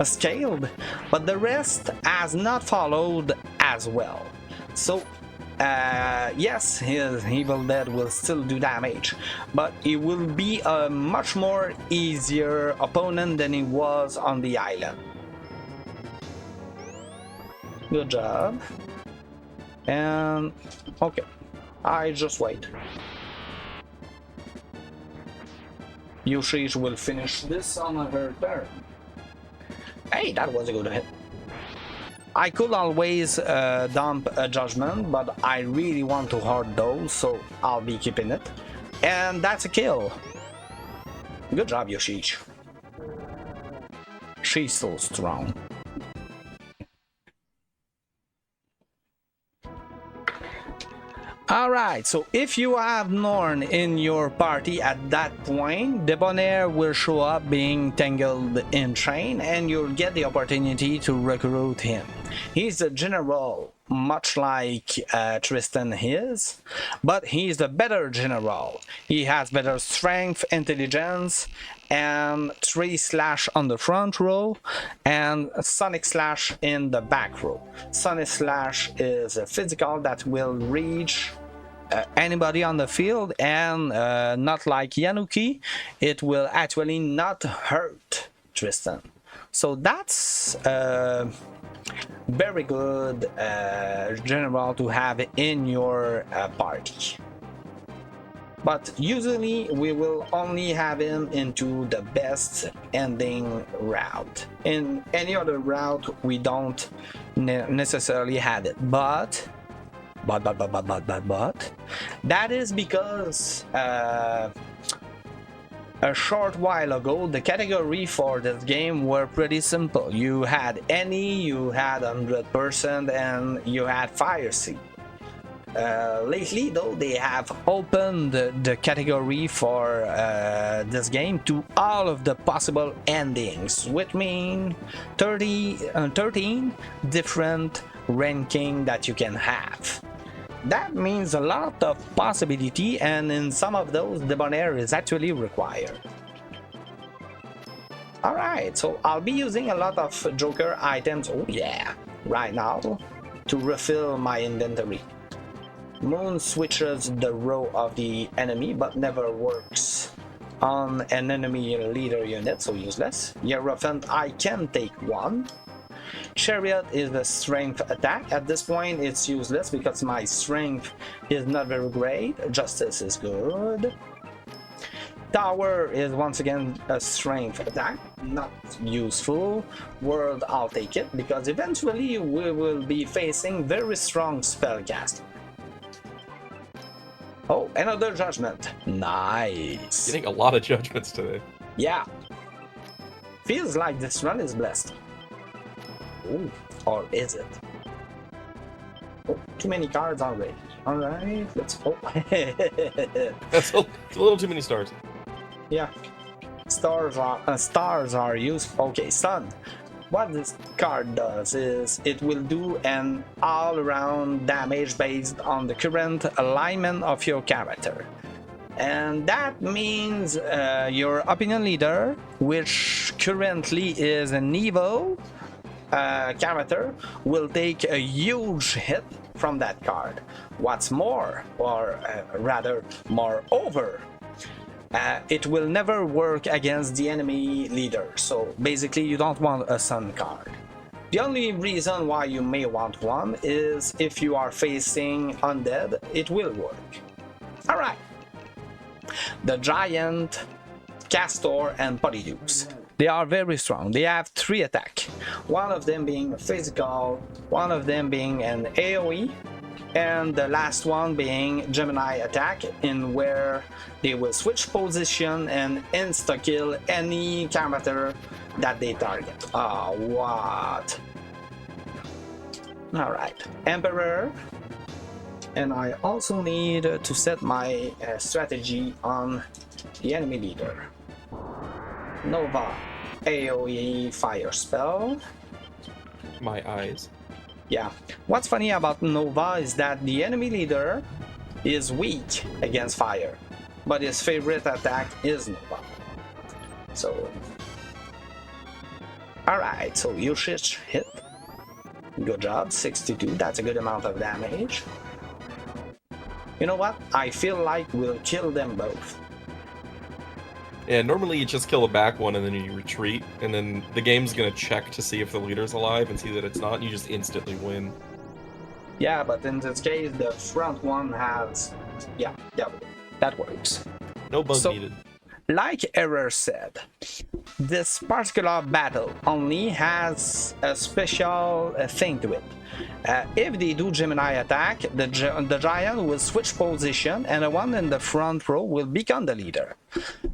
scaled, but the rest has not followed as well. So yes, his Evil Dead will still do damage, but he will be a much more easier opponent than he was on the island. Good job. And okay, I just wait. Yoshich will finish this on her turn. Hey, that was a good hit. I could always dump a judgment, but I really want to hoard those, so I'll be keeping it. And that's a kill. Good job, Yoshichi. She's so strong. Alright, so if you have Norn in your party at that point, Debonair will show up being tangled in chain and you'll get the opportunity to recruit him. He's a general, much like Tristan is, but he's the better general. He has better strength, intelligence, and 3 slash on the front row and Sonic Slash in the back row. Sonic Slash is a physical that will reach anybody on the field, and not like Yanuki, it will actually not hurt Tristan. So that's very good general to have in your party. But usually we will only have him into the best ending route. In any other route we don't necessarily have it, but that is because a short while ago the category for this game were pretty simple. You had any, you had 100%, and you had fire seed. Lately though, they have opened the category for this game to all of the possible endings, which means 13 different ranking that you can have. That means a lot of possibility, and in some of those Debonair is actually required. Alright, so I'll be using a lot of Joker items, oh yeah, right now, to refill my inventory. Moon switches the row of the enemy, but never works on an enemy leader unit, so useless. Hierophant, I can take one. Chariot is a strength attack. At this point it's useless because my strength is not very great. Justice is good. Tower is once again a strength attack, not useful. World, I'll take it because eventually we will be facing very strong spellcaster. Oh, another judgment. Nice. Getting a lot of judgments today. Yeah. Feels like this run is blessed. Ooh, or is it? Oh, too many cards already. Alright, let's hope. It's a little too many stars. Yeah. Stars are useful. Okay, Sun. What this card does is it will do an all-around damage based on the current alignment of your character. And that means your opinion leader, which currently is an evil character, will take a huge hit from that card. What's more, or rather moreover, it will never work against the enemy leader, so basically you don't want a Sun card. The only reason why you may want one is if you are facing undead, it will work. Alright. The Giant, Castor, and Polydeuce. They are very strong. They have 3 attacks. One of them being physical, one of them being an AoE, and the last one being Gemini attack, in where they will switch position and insta-kill any character that they target. Ah, what? Alright, Emperor. And I also need to set my strategy on the enemy leader. Nova, AoE fire spell. My eyes. Yeah. What's funny about Nova is that the enemy leader is weak against fire, but his favorite attack is Nova. So, alright, so Yushich hit. Good job, 62, that's a good amount of damage. You know what? I feel like we'll kill them both. Yeah, normally you just kill the back one and then you retreat, and then the game's gonna check to see if the leader's alive and see that it's not, and you just instantly win. Yeah, but in this case, the front one has... Yeah, that works. No bug needed. like Error said, this particular battle only has a special thing to it. If they do Gemini attack, the giant will switch position and the one in the front row will become the leader.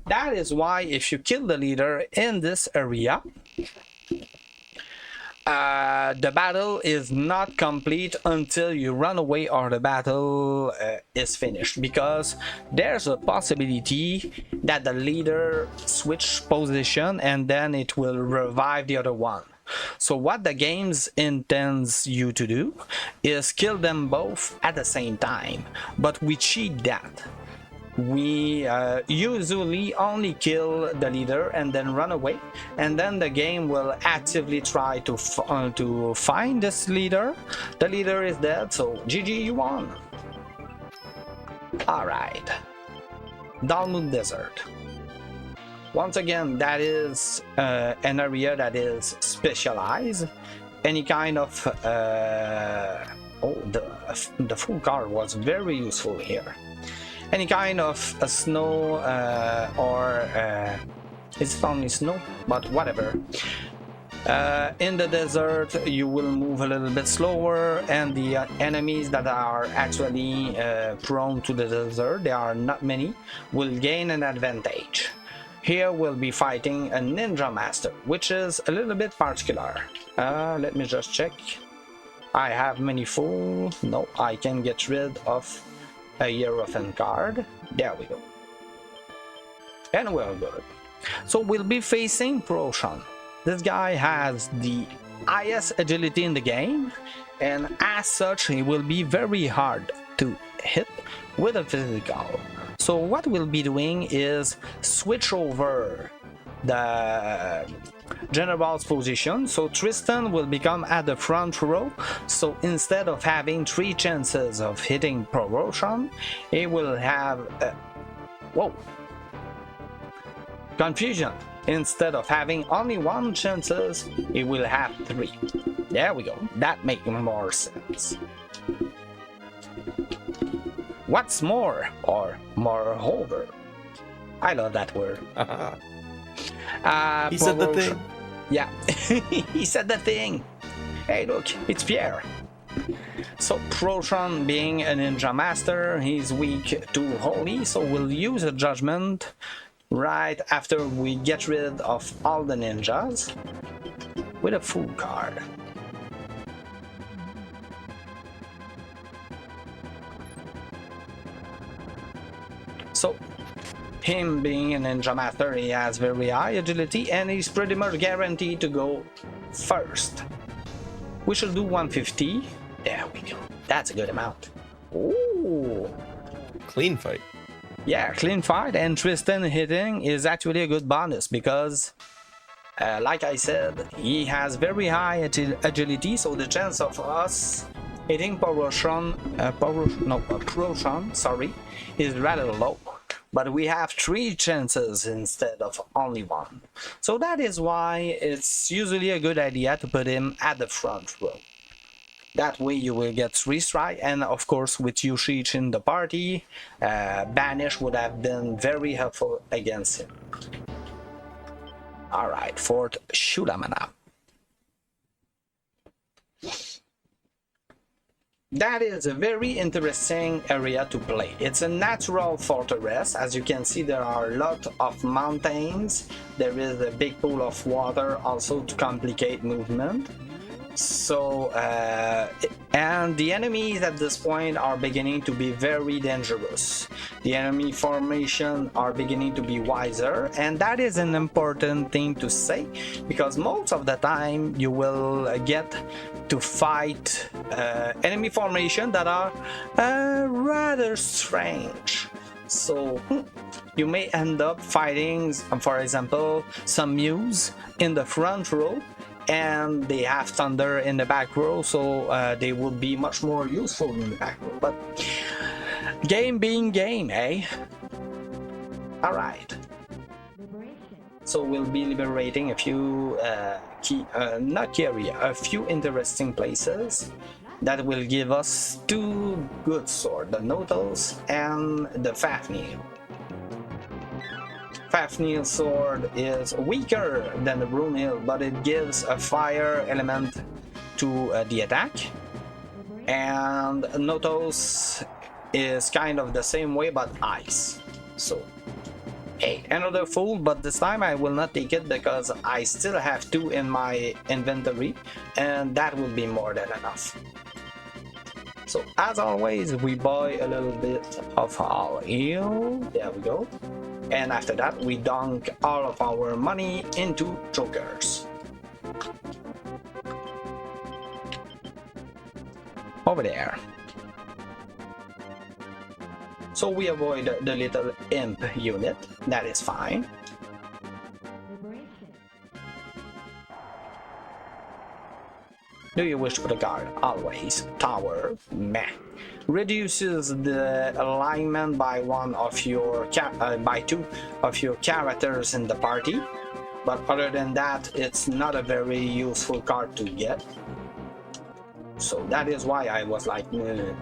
That is why if you kill the leader in this area, the battle is not complete until you run away or the battle is finished, because there's a possibility that the leader switch position and then it will revive the other one. So what the game intends you to do is kill them both at the same time, but we cheat that. We usually only kill the leader and then run away, and then the game will actively try to find this leader. The leader is dead, so GG, you won. Alright, Dalmud Desert. Once again, that is an area that is specialized. Any kind of the full car was very useful here. Any kind of snow or it's only snow, but whatever. In the desert you will move a little bit slower, and the enemies that are actually prone to the desert, there are not many, will gain an advantage. Here we'll be fighting a ninja master, which is a little bit particular. Let me just check. I have many full. No, I can get rid of a Hierophant card. There we go. And we're good. So we'll be facing Proshan. This guy has the highest agility in the game, and as such he will be very hard to hit with a physical. So what we'll be doing is switch over the general's position. So Tristan will become at the front row, so instead of having 3 chances of hitting Proshan, he will have confusion. Instead of having only 1 chances, he will have 3. There we go, that makes more sense. What's more, or moreover, I love that word. He said the thing. Yeah, he said the thing. Hey, look, it's Pierre. So Proshan, being a ninja master, he's weak to holy, so we'll use a judgment right after we get rid of all the ninjas with a full card. So him being a ninja master, he has very high agility and he's pretty much guaranteed to go first. We should do 150. There we go. That's a good amount. Ooh. Clean fight. Yeah, clean fight, and Tristan hitting is actually a good bonus because, like I said, he has very high agility, so the chance of us hitting Proshan, is rather low. But we have 3 chances instead of only 1. So that is why it's usually a good idea to put him at the front row. That way you will get 3 strike, and of course with Yushich in the party, Banish would have been very helpful against him. Alright, Fort Shulamana. That is a very interesting area to play. It's a natural fortress. As you can see, there are a lot of mountains. There is a big pool of water also to complicate movement. So, and the enemies at this point are beginning to be very dangerous. The enemy formation are beginning to be wiser, and that is an important thing to say, because most of the time you will get to fight enemy formation that are rather strange. So you may end up fighting, for example, some Muse in the front row, and they have Thunder in the back row, so they would be much more useful in the back row. But game being game, eh? Alright. So we'll be liberating a few a few interesting places that will give us 2 good swords, the Notos and the Fafnir. Fafnir's sword is weaker than the Brunhild, but it gives a fire element to the attack. And Notos is kind of the same way, but ice. So, hey, another fool, but this time I will not take it because I still have 2 in my inventory, and that will be more than enough. So as always, we buy a little bit of our heal. There we go. And after that, we dunk all of our money into jokers. Over there. So we avoid the little imp unit. That is fine. Do you wish to put a guard? Always. Tower. Meh. Reduces the alignment by by 2 of your characters in the party. But other than that, it's not a very useful card to get. So that is why I was like, meh.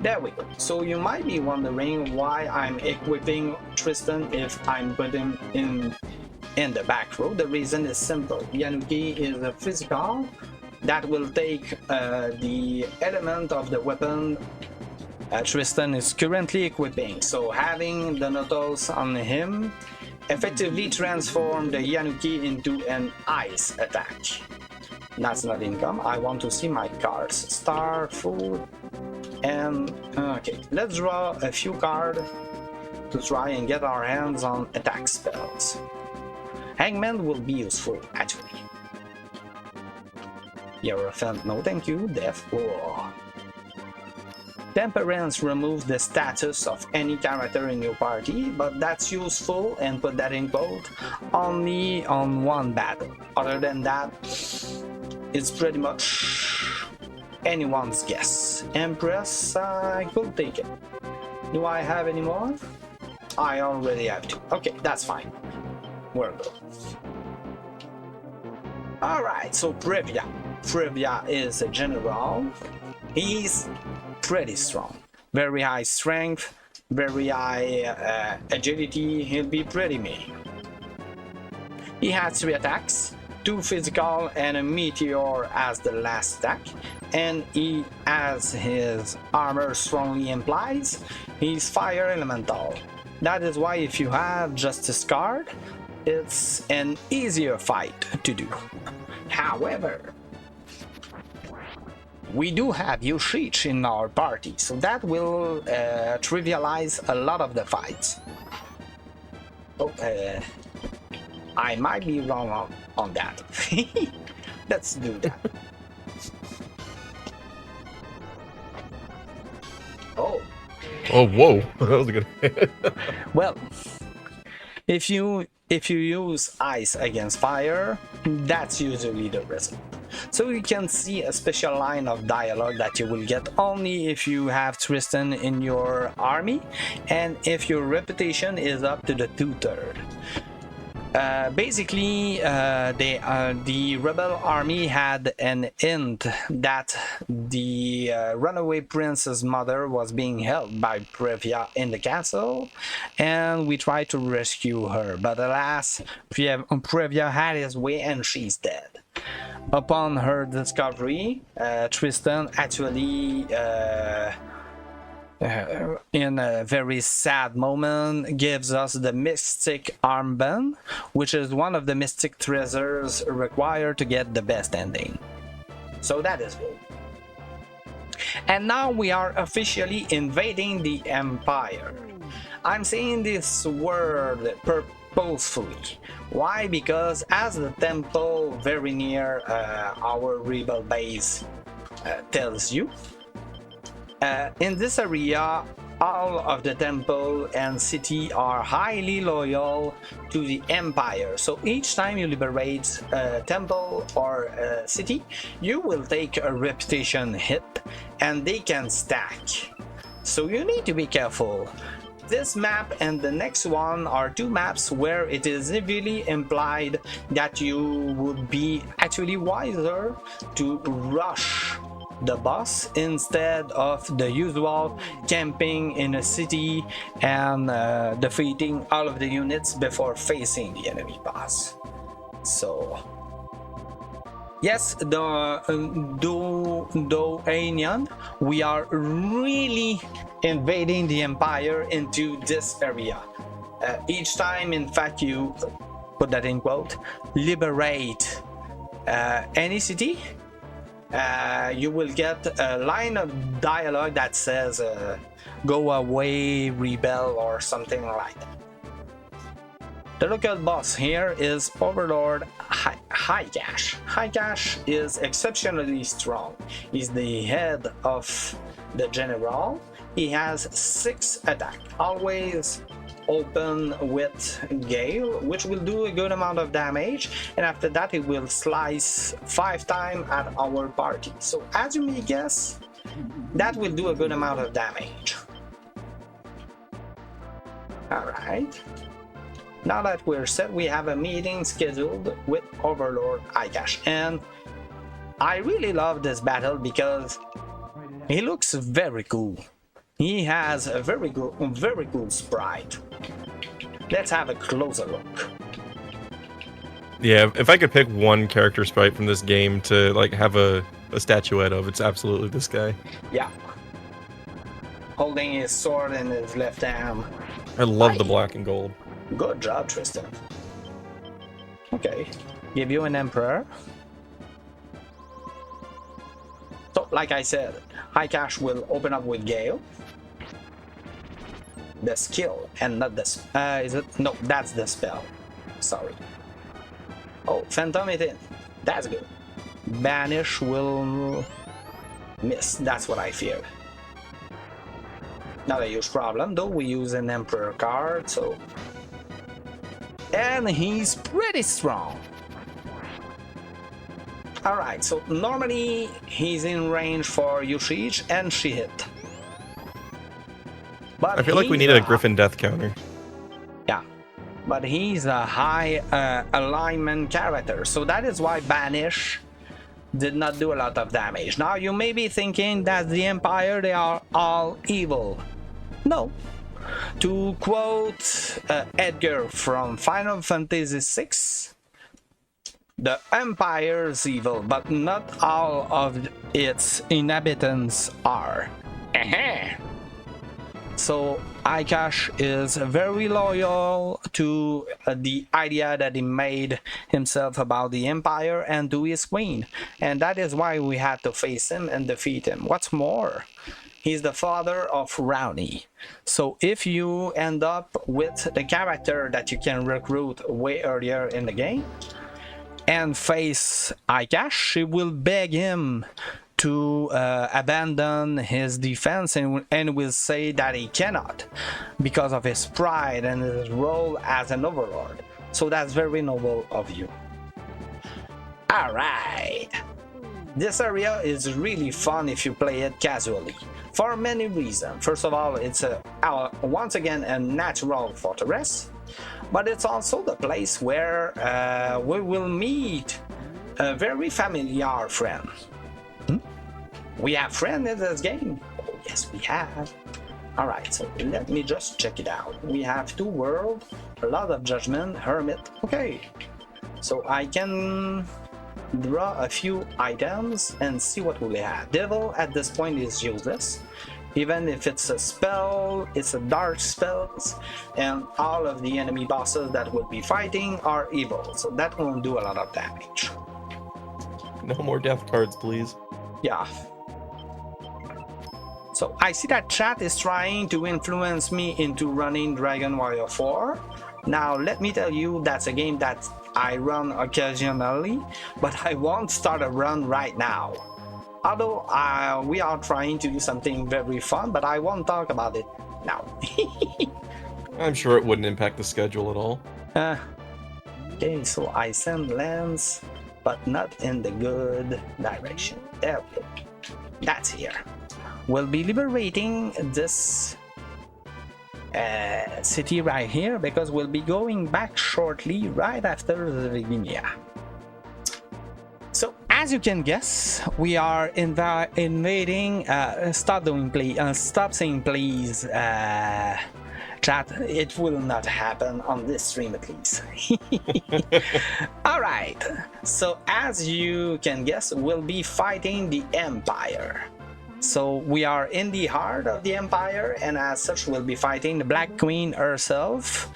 There we go. So you might be wondering why I'm equipping Tristan if I'm putting him in the back row. The reason is simple. Yanuki is a physical that will take the element of the weapon Tristan is currently equipping. So having the Notos on him effectively transform the Yanuki into an ice attack. That's not income. I want to see my cards. Star, food, and okay. Let's draw a few cards to try and get our hands on attack spells. Hangman will be useful, actually. Hierophant, no thank you. Death. Oh. Temperance removes the status of any character in your party, but that's useful, and put that in quote, only on one battle. Other than that, it's pretty much anyone's guess. Empress, I could take it. Do I have any more? I already have 2. Okay, that's fine. We're good. Alright, so Previa. Previa is a general. He's pretty strong. Very high strength, very high agility. He'll be pretty mean. He has 3 attacks, 2 physical and a meteor as the last attack. And he, as his armor strongly implies, he's fire elemental. That is why if you have Justice card, it's an easier fight to do. However, we do have Yoshich in our party, so that will trivialize a lot of the fights. Oh, I might be wrong on that. Let's do that. Oh. Oh, whoa. That was a good hit. Well, if you use ice against fire, that's usually the result. So you can see a special line of dialogue that you will get only if you have Tristan in your army and if your reputation is up to the 2/3. Basically, the rebel army had an hint that the runaway prince's mother was being held by Previa in the castle, and we tried to rescue her, but alas, Previa had his way and she's dead. Upon her discovery, Tristan actually in a very sad moment gives us the mystic armband, which is one of the mystic treasures required to get the best ending. So that is good. And now we are officially invading the Empire. I'm saying this word purposefully. Why? Because as the temple very near our rebel base tells you, in this area, all of the temple and city are highly loyal to the Empire. So each time you liberate a temple or a city, you will take a reputation hit and they can stack. So you need to be careful. This map and the next one are 2 maps where it is heavily implied that you would be actually wiser to rush the boss instead of the usual camping in a city and defeating all of the units before facing the enemy boss. So yes, the Doanian, we are really invading the Empire into this area. Each time, in fact, you put that in quote, liberate any city, you will get a line of dialogue that says go away, rebel, or something like that. The local boss here is Overlord Highcash. Highcash is exceptionally strong. He's the head of the general. He has 6 attacks, always open with Gale, which will do a good amount of damage, and after that it will slice 5 times at our party. So as you may guess, that will do a good amount of damage. Alright. Now that we're set, we have a meeting scheduled with Overlord Highcash, and I really love this battle because he looks very cool. He has a very cool sprite. Let's have a closer look. Yeah, if I could pick one character sprite from this game to like have a statuette of, it's absolutely this guy. Yeah. Holding his sword in his left hand. I love the black and gold. Good job, Tristan. Okay. Give you an Emperor. So, like I said, Highcash will open up with Gale. The skill and not the is it? No, that's the spell. Sorry. Oh, Phantom it in. That's good. Banish will miss. That's what I feared. Not a huge problem though. We use an Emperor card, so. And he's pretty strong. Alright, so normally he's in range for usage and she hit. But I feel like we needed a Griffin death counter. Yeah, but he's a high alignment character, so that is why Banish did not do a lot of damage. Now you may be thinking that the Empire, they are all evil. No. To quote Edgar from Final Fantasy VI, the Empire is evil, but not all of its inhabitants are. So Highcash is very loyal to the idea that he made himself about the Empire and to his queen, and that is why we had to face him and defeat him. What's more, he's the father of Rowney. So if you end up with the character that you can recruit way earlier in the game and face Highcash, she will beg him to abandon his defense and will say that he cannot because of his pride and his role as an overlord. So that's very noble of you. Alright. This area is really fun if you play it casually, for many reasons. First of all, it's once again a natural fortress, but it's also the place where we will meet a very familiar friend. We have friends in this game. Oh, yes, we have. Alright, so let me just check it out. We have 2 worlds, a lot of judgment, hermit. Okay, so I can draw a few items and see what we have. Devil at this point is useless. Even if it's a spell, it's a dark spells, and all of the enemy bosses that we'll be fighting are evil, so that won't do a lot of damage. No more death cards, please. Yeah. So I see that chat is trying to influence me into running Dragon Warrior 4. Now let me tell you, that's a game that I run occasionally, but I won't start a run right now. Although we are trying to do something very fun, but I won't talk about it now. I'm sure it wouldn't impact the schedule at all. Okay, so I send lands, but not in the good direction. There we go. That's here. We'll be liberating this city right here because we'll be going back shortly right after the Virginia. So as as you can guess, we are invading. Stop saying please, chat. It will not happen on this stream, at least. All right. So as you can guess, we'll be fighting the Empire. So we are in the heart of the Empire, and as such, we'll be fighting the Black Queen herself.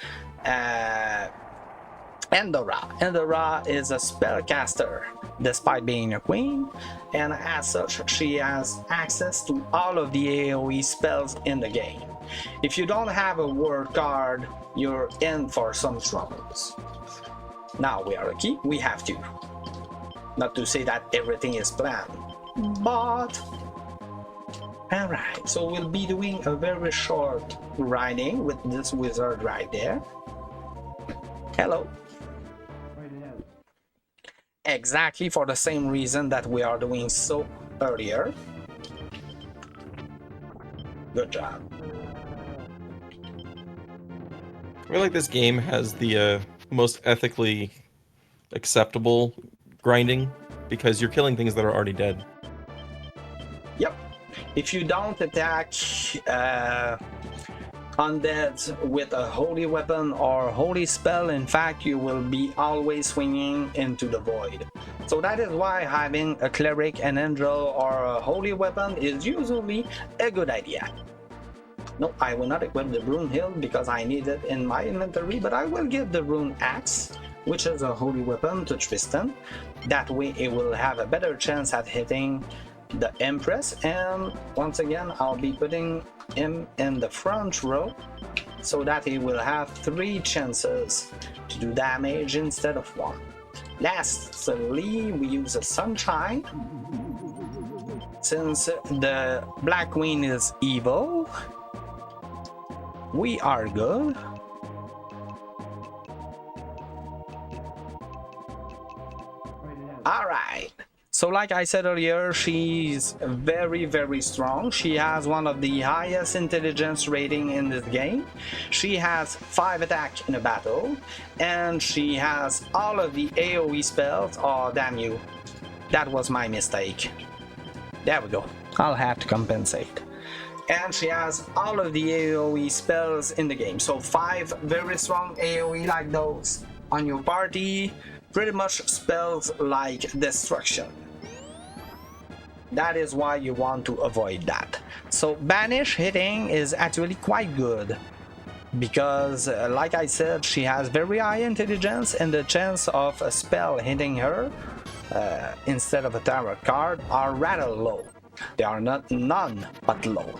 Endora. Endora is a spellcaster, despite being a queen, and as such, she has access to all of the AoE spells in the game. If you don't have a word card, you're in for some troubles. Now we are lucky, we have to. Not to say that everything is planned, but... Alright, so we'll be doing a very short riding with this wizard right there. Hello. Exactly for the same reason that we are doing so earlier. Good job. I feel like this game has the most ethically acceptable grinding because you're killing things that are already dead. Yep. If you don't attack undead with a holy weapon or holy spell, in fact, you will be always swinging into the void. So that is why having a cleric, an angel, or a holy weapon is usually a good idea. No, I will not equip the rune hilt because I need it in my inventory, but I will give the rune axe, which is a holy weapon, to Tristan. That way it will have a better chance at hitting the Empress, and once again I'll be putting him in the front row so that he will have 3 chances to do damage instead of 1. Lastly, we use a sunshine. Since the Black Queen is evil, we are good. Alright. So like I said earlier, she's very, very strong. She has one of the highest intelligence rating in this game. She has 5 attack in a battle, and she has all of the AoE spells. Oh, damn you. That was my mistake. There we go. I'll have to compensate. And she has all of the AoE spells in the game. So 5 very strong AoE like those on your party. Pretty much spells like destruction. That is why you want to avoid that. So banish hitting is actually quite good because like I said, she has very high intelligence, and the chance of a spell hitting her instead of a tarot card are rather low. They are not none but low.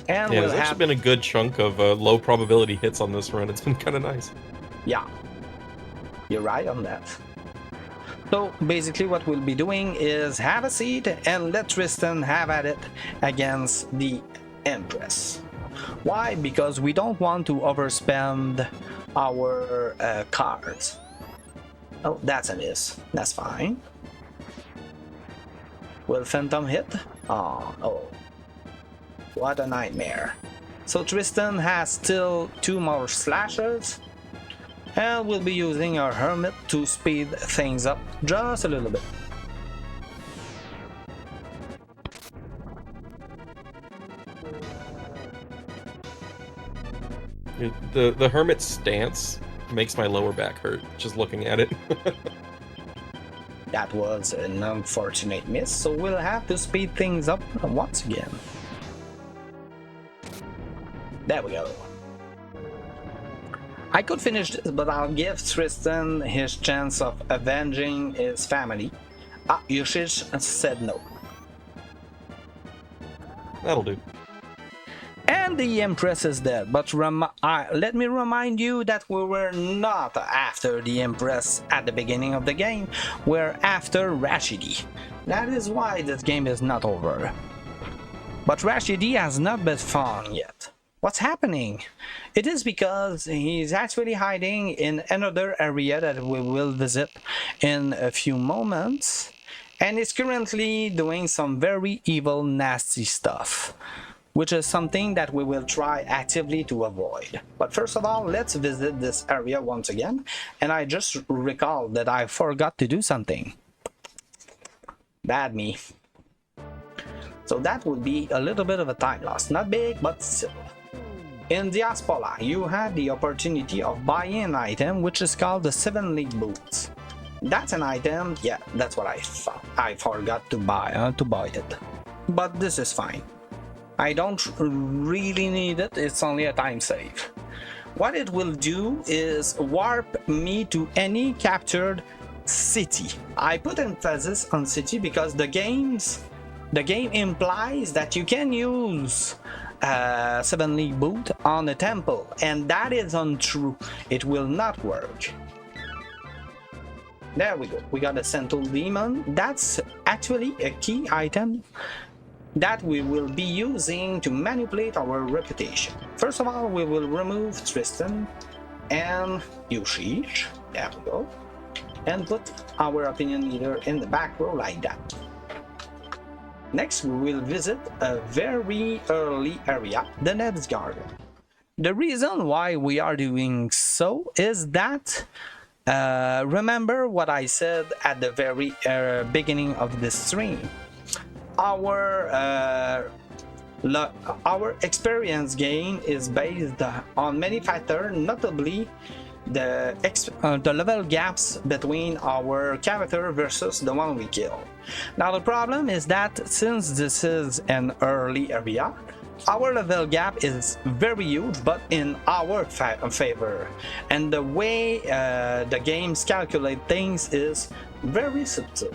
And yeah, there's actually been a good chunk of low probability hits on this run. It's been kind of nice. Yeah, you're right on that. So basically what we'll be doing is have a seat and let Tristan have at it against the Empress. Why? Because we don't want to overspend our cards. Oh, that's a miss. That's fine. Will Phantom hit? Oh. What a nightmare. So Tristan has still 2 more slashers. And we'll be using our Hermit to speed things up just a little bit. The Hermit stance makes my lower back hurt just looking at it. That was an unfortunate miss, so we'll have to speed things up once again. There we go. I could finish this, but I'll give Tristan his chance of avenging his family. Yushish said no. That'll do. And the Empress is dead, but let me remind you that we were not after the Empress at the beginning of the game, we're after Rashidi. That is why this game is not over. But Rashidi has not been found yet. What's happening? It is because he's actually hiding in another area that we will visit in a few moments, and is currently doing some very evil, nasty stuff, which is something that we will try actively to avoid. But first of all, let's visit this area once again, and I just recalled that I forgot to do something. Bad me. So that would be a little bit of a time loss. Not big, but still. In Diaspora, you had the opportunity of buying an item which is called the 7 League Boots. That's an item, yeah, that's what I thought. I forgot to buy it. But this is fine. I don't really need it, it's only a time save. What it will do is warp me to any captured city. I put emphasis on city because the game implies that you can use 7 League Boot on a temple, and that is untrue. It will not work. There we go. We got a Sentinel Demon. That's actually a key item that we will be using to manipulate our reputation. First of all, we will remove Tristan and Yushish. There we go. And put our opinion leader in the back row like that. Next, we will visit a very early area, the Ned's Garden. The reason why we are doing so is that remember what I said at the very beginning of this stream. Our experience gain is based on many factors, notably the level gaps between our character versus the one we kill. Now the problem is that since this is an early area, our level gap is very huge, but in our favor. And the way the games calculate things is very subtle.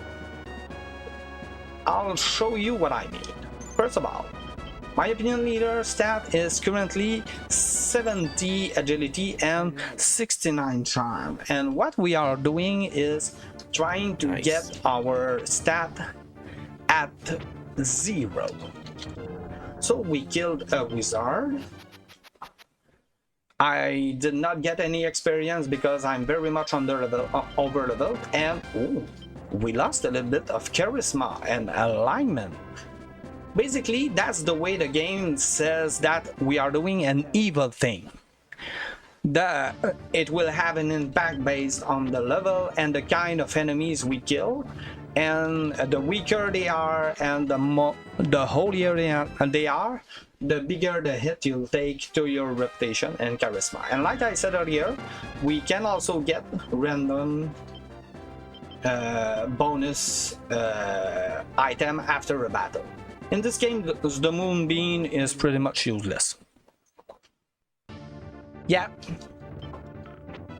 I'll show you what I mean. First of all, my opinion leader stat is currently 70 agility and 69 charm. And what we are doing is trying to get our stat at 0. So we killed a wizard. I did not get any experience because I'm very much over leveled, and we lost a little bit of charisma and alignment. Basically, that's the way the game says that we are doing an evil thing. It will have an impact based on the level and the kind of enemies we kill, and the weaker they are and the holier they are, the bigger the hit you'll take to your reputation and charisma. And like I said earlier, we can also get random bonus item after a battle. In this game, the Moonbeam is pretty much useless. Yeah.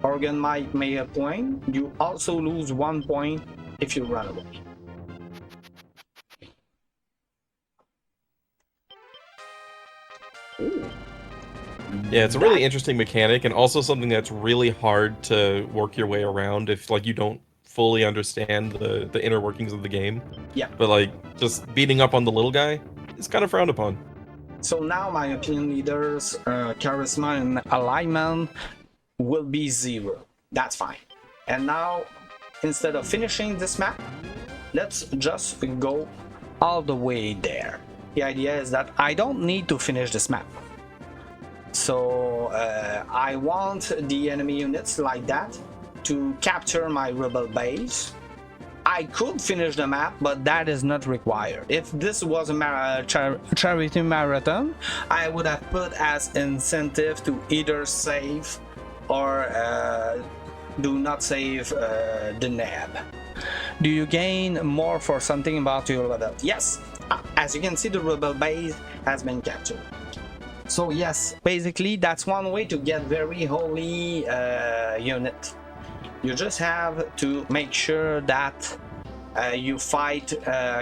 Organ might make a point. You also lose 1 point if you run away. Ooh. Yeah, it's a really interesting mechanic, and also something that's really hard to work your way around if you don't fully understand the inner workings of the game. Yeah. But just beating up on the little guy is kind of frowned upon. So now my opinion leaders, charisma and alignment will be 0. That's fine. And now, instead of finishing this map, let's just go all the way there. The idea is that I don't need to finish this map. So I want the enemy units like that to capture my rebel base. I could finish the map, but that is not required. If this was a charity marathon, I would have put as incentive to either save or do not save the nab. Do you gain more for something about your level? Yes. As you can see, the rebel base has been captured. So yes, basically that's one way to get very holy unit. You just have to make sure that you fight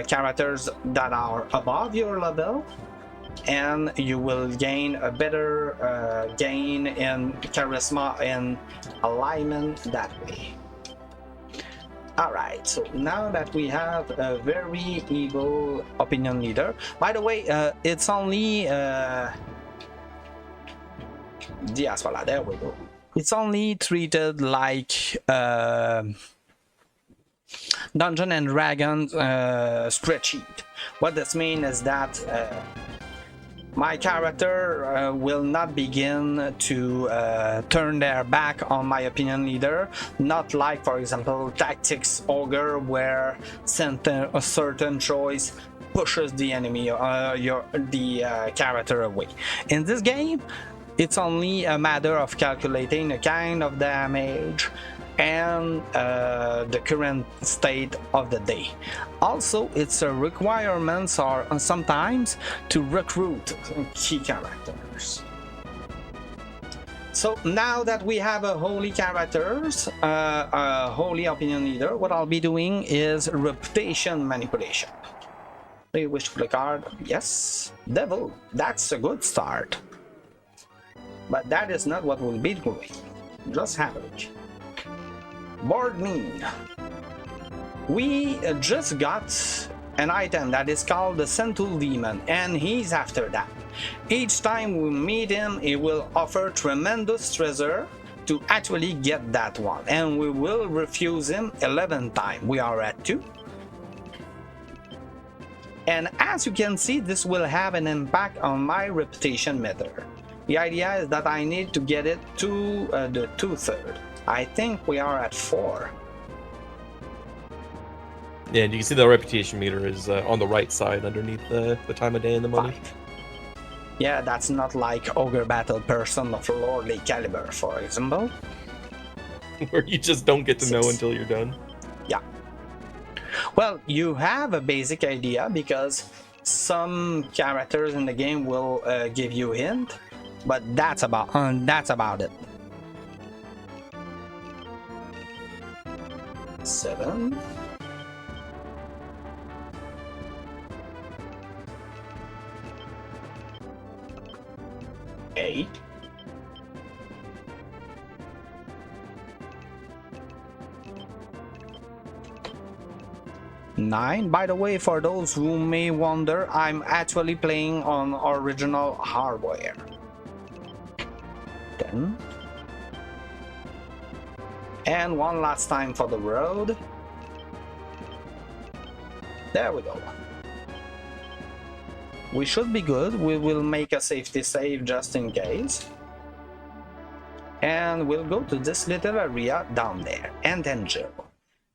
characters that are above your level, and you will gain a better gain in charisma and alignment that way. Alright, so now that we have a very evil opinion leader, by the way, it's only Diaspora, there we go. It's only treated like Dungeon and Dragon spreadsheet. What this means is that my character will not begin to turn their back on my opinion leader, not like, for example, Tactics Ogre, where a certain choice pushes the enemy, the character away. In this game, it's only a matter of calculating the kind of damage and the current state of the day. Also, its requirements are sometimes to recruit key characters. So now that we have a holy characters, a holy opinion leader, what I'll be doing is reputation manipulation. Do you wish to play card? Yes. Devil, that's a good start. But that is not what we'll be doing. Just average. Board mean. We just got an item that is called the Sentul Demon, and he's after that. Each time we meet him, he will offer tremendous treasure to actually get that one, and we will refuse him 11 times. We are at 2. And as you can see, this will have an impact on my reputation meter. The idea is that I need to get it to the 2/3. I think we are at 4. Yeah, and you can see the reputation meter is on the right side underneath the time of day and the money. 5. Yeah, that's not like Ogre Battle Person of Lordly Caliber, for example. Where you just don't get to 6. know until you're done. Yeah. Well, you have a basic idea because some characters in the game will give you a hint, but that's about it. 7. 8. 9. By the way, for those who may wonder, I'm actually playing on original hardware. 10. And one last time for the road. There we go. We should be good. We will make a safety save just in case. And we'll go to this little area down there. And then jail.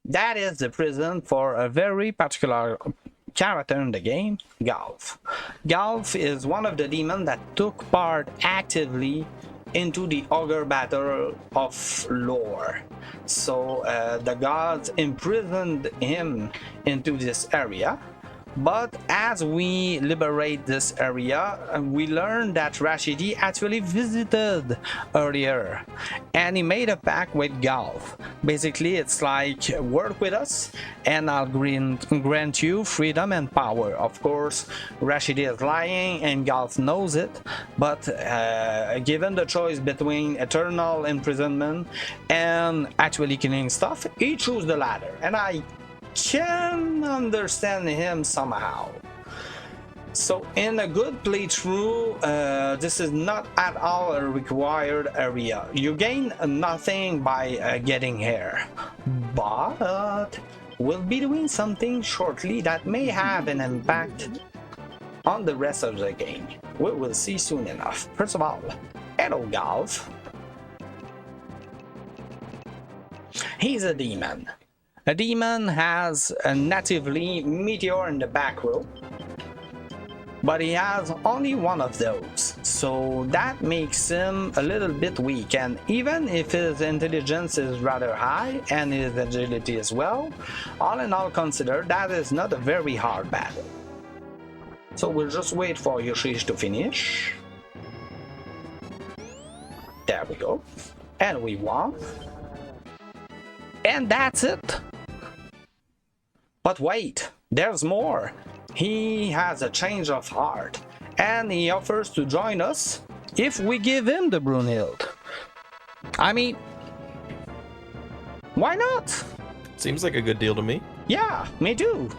That is the prison for a very particular character in the game, Golf. Golf is one of the demons that took part actively into the Ogre Battle of Lore. So the gods imprisoned him into this area. But as we liberate this area, we learned that Rashidi actually visited earlier and he made a pact with Golf. Basically, it's like, work with us and I'll grant you freedom and power. Of course, Rashidi is lying and Golf knows it, but given the choice between eternal imprisonment and actually killing stuff, he chose the latter. And I can understand him somehow. So in a good playthrough, this is not at all a required area. You gain nothing by getting here, but we'll be doing something shortly that may have an impact on the rest of the game. We will see soon enough. First of all, hello Golf. He's a demon. A demon has a natively meteor in the back row, but he has only one of those, so that makes him a little bit weak. And even if his intelligence is rather high and his agility as well, all in all considered, that is not a very hard battle. So we'll just wait for Yoshish to finish. There we go. And we won. And that's it. But wait, there's more. He has a change of heart, and he offers to join us if we give him the Brunhild. I mean, why not? Seems like a good deal to me. Yeah, me too.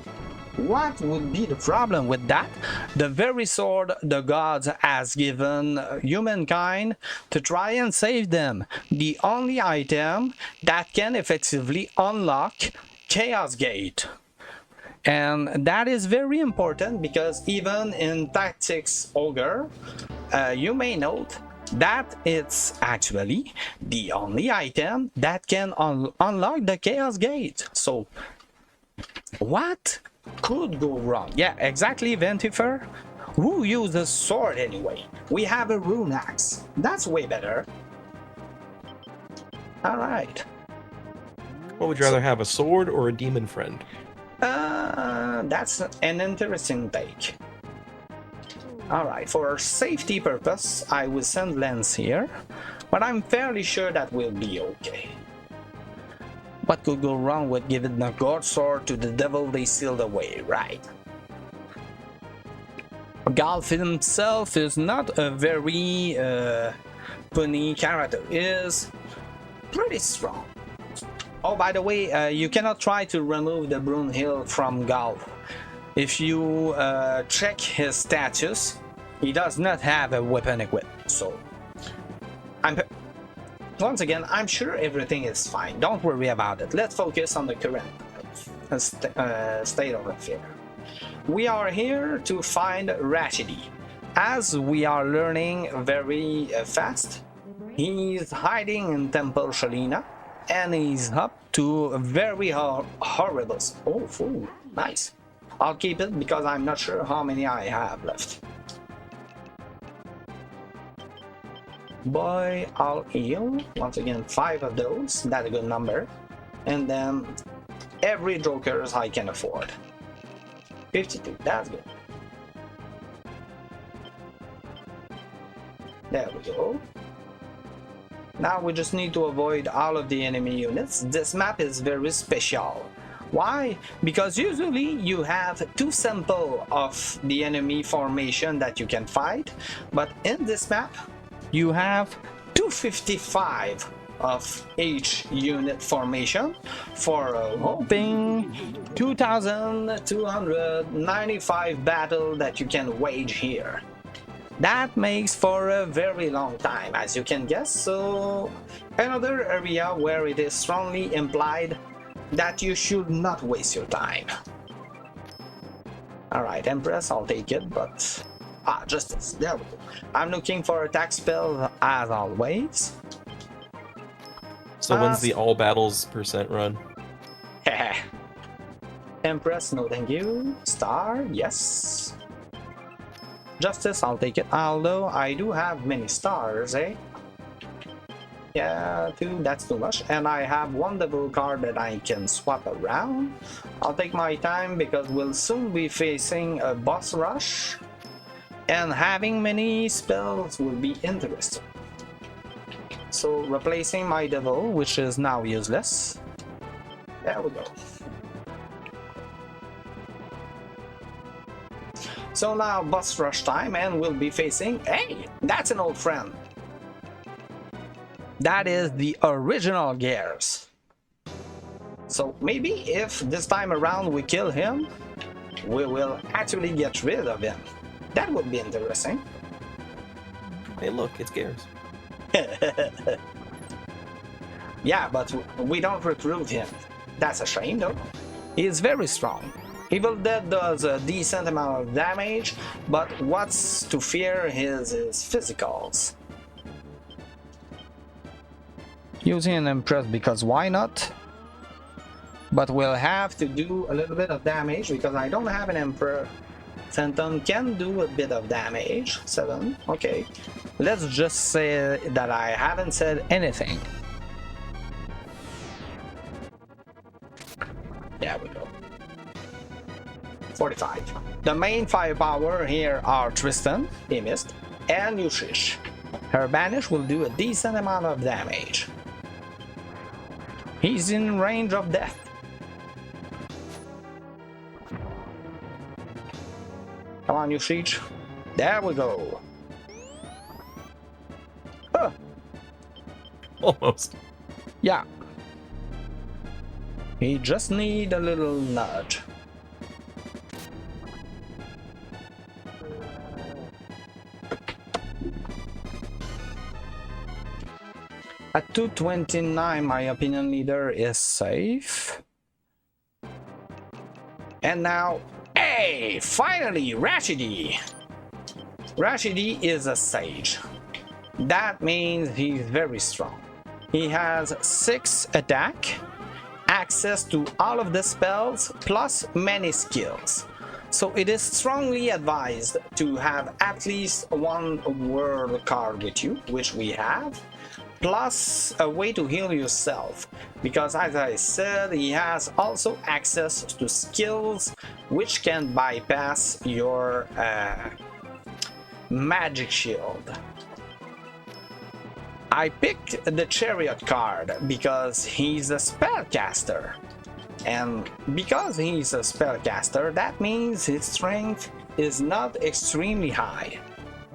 What would be the problem with that? The very sword the gods has given humankind to try and save them. The only item that can effectively unlock Chaos Gate. And that is very important because even in Tactics Ogre, you may note that it's actually the only item that can unlock the Chaos Gate. So, what could go wrong? Yeah, exactly, Ventifer. Who uses sword anyway? We have a rune axe. That's way better. Alright. What would you rather have, a sword or a demon friend? That's an interesting take. Alright, for safety purpose, I will send Lens here, but I'm fairly sure that will be okay. What could go wrong with giving the God Sword to the devil they sealed away, right? Golf himself is not a very punny character, he is pretty strong. Oh, by the way, you cannot try to remove the Brunhild from Golf. If you check his status, he does not have a weapon equipped. So, once again, I'm sure everything is fine. Don't worry about it. Let's focus on the current state of affairs. We are here to find Rashidi. As we are learning very fast, he's hiding in Temple Shalina, and he's up to a very horrible. Oh, nice. I'll keep it because I'm not sure how many I have left. Boy, I'll heal. Once again, 5 of those. That's a good number. And then every jokers I can afford. 52, that's good. There we go. Now we just need to avoid all of the enemy units. This map is very special. Why? Because usually you have 2 samples of the enemy formation that you can fight, but in this map you have 255 of each unit formation for a whopping 2,295 battle that you can wage here. That makes for a very long time, as you can guess, so another area where it is strongly implied that you should not waste your time. Alright, Empress, I'll take it, but... Justice, there we go. I'm looking for attack spell as always. So when's the all battles percent run? Empress, no thank you. Star, yes. Justice, I'll take it, although I do have many stars, eh? Yeah, 2, that's too much. And I have 1 double card that I can swap around. I'll take my time because we'll soon be facing a boss rush. And having many spells will be interesting. So replacing my devil, which is now useless. There we go. So now boss rush time, and we'll be facing... Hey, that's an old friend. That is the original Gears. So maybe if this time around we kill him, we will actually get rid of him. That would be interesting. Hey look, it's Gears. Yeah, but we don't recruit him. That's a shame though. He is very strong. Evil Dead does a decent amount of damage, but what's to fear is his physicals. Using an Empress because why not? But we'll have to do a little bit of damage because I don't have an Emperor. Phantom can do a bit of damage. 7, okay. Let's just say that I haven't said anything. There we go. 45. The main firepower here are Tristan, he missed, and Yushish. Her banish will do a decent amount of damage. He's in range of death. Come on, Yushish. There we go. Huh. Almost. Yeah. He just need a little nudge. At 229, my opinion leader is safe. And now, hey, finally, Rashidi. Rashidi is a sage. That means he's very strong. He has 6 attack, access to all of the spells, plus many skills. So it is strongly advised to have at least one world card with you, which we have, plus a way to heal yourself, because as I said, he has also access to skills which can bypass your magic shield. I picked the Chariot card because he's a spellcaster. And because he's a spellcaster, that means his strength is not extremely high.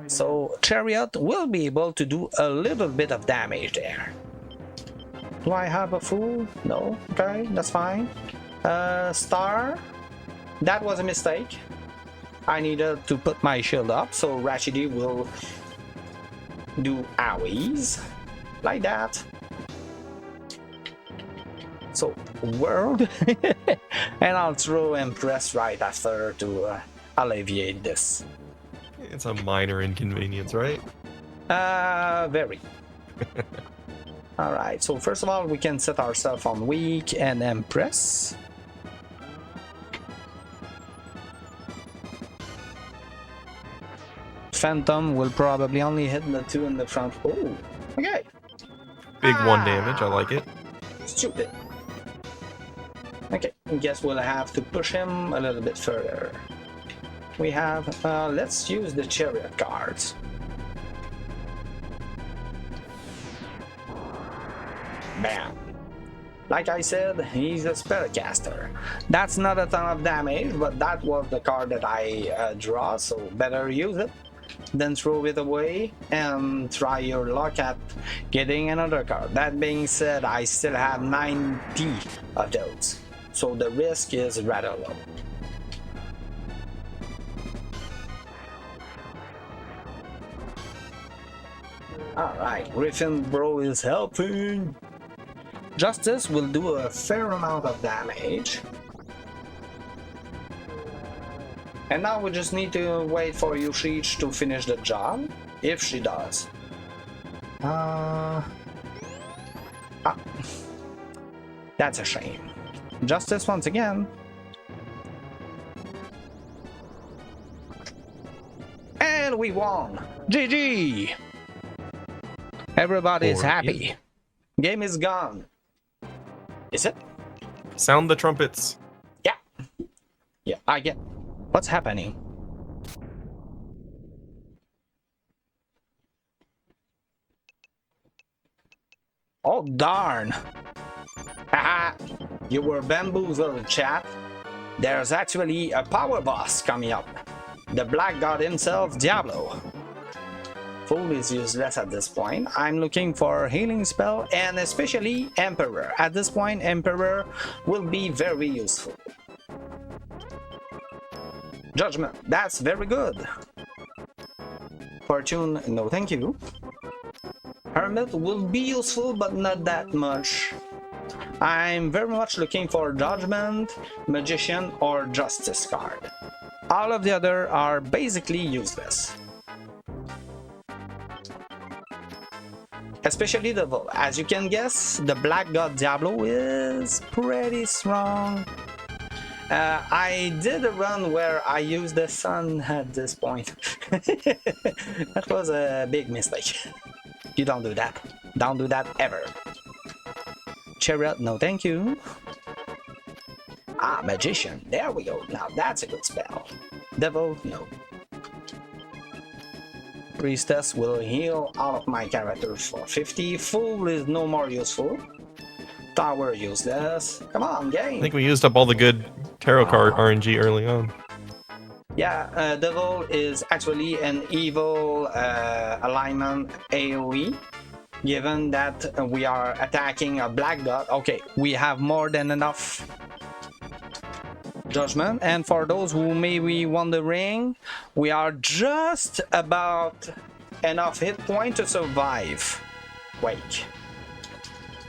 So Chariot will be able to do a little bit of damage there. Do I have a fool? No? Okay, that's fine. Star? That was a mistake. I needed to put my shield up, so Rashidi will do owies like that. So world and I'll throw Empress right after to alleviate this. It's a minor inconvenience, right? Very. Alright, so first of all we can set ourselves on weak and Empress. Phantom will probably only hit the 2 in the front. Oh, okay. Big 1 damage, I like it. Stupid. Okay, I guess we'll have to push him a little bit further. We have, let's use the Chariot cards. Bam. Like I said, he's a spellcaster. That's not a ton of damage, but that was the card that I draw, so better use it. Then throw it away and try your luck at getting another card. That being said, I still have 90 of those, so the risk is rather low. Alright, Griffin Bro is helping. Justice will do a fair amount of damage. And now we just need to wait for Yushich to finish the job, if she does. That's a shame. Justice once again. And we won! GG! Everybody's happy. Game is gone. Is it? Sound the trumpets. Yeah. Yeah, I get. What's happening? Oh, darn. Haha, you were bamboozled, chat. There's actually a power boss coming up. The Black God himself, Diablo. Fool is useless at this point. I'm looking for healing spell and especially Emperor. At this point, Emperor will be very useful. Judgment, that's very good. Fortune, no thank you. Hermit will be useful, but not that much. I'm very much looking for Judgment, Magician, or Justice card. All of the other are basically useless. Especially the Devil. As you can guess, the Black God Diablo is pretty strong. I did a run where I used the sun at this point. That was a big mistake. You don't do that. Don't do that ever. Chariot, no thank you. Ah, Magician. There we go. Now that's a good spell. Devil, no. Priestess will heal all of my characters for 50. Fool is no more useful. Tower useless. Come on, game. I think we used up all the good tarot card RNG early on. Yeah, Devil is actually an evil alignment AoE. Given that we are attacking a Black God, okay, we have more than enough Judgment. And for those who may be wondering, we are just about enough hit point to survive. Wait.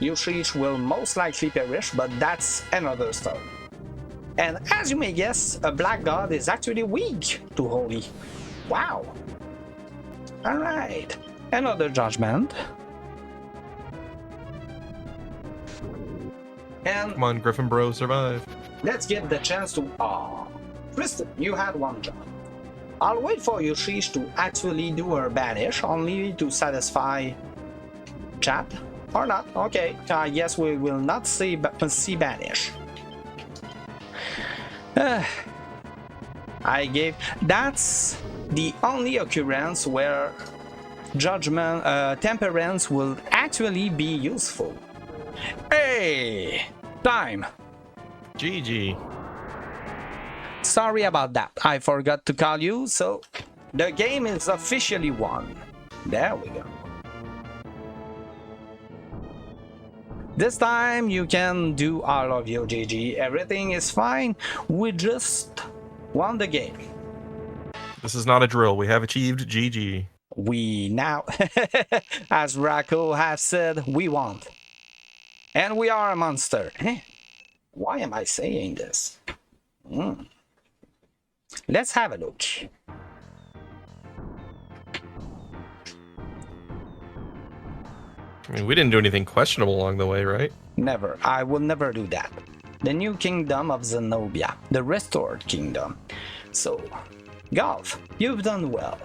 Yushich will most likely perish, but that's another story. And as you may guess, a black god is actually weak to holy. Wow. Alright. Another judgment. And Come on, Griffin bro, survive. let's get the chance to... Tristan, you had one job. I'll wait for you, Sheesh, to actually do her banish, only to satisfy chat. Or not. Okay, I guess we will not see banish. I gave... That's the only occurrence where judgment, temperance will actually be useful. Hey! Time! GG. Sorry about that. I forgot to call you, so the game is officially won. There we go. This time you can do all of your GG. Everything is fine. We just won the game. This is not a drill. We have achieved GG. We now, as Racco has said, we won. And we are a monster. Why am I saying this? Let's have a look. I mean, we didn't do anything questionable along the way, right? Never. I will never do that. The new kingdom of Zenobia. The restored kingdom. So, Golf, you've done well.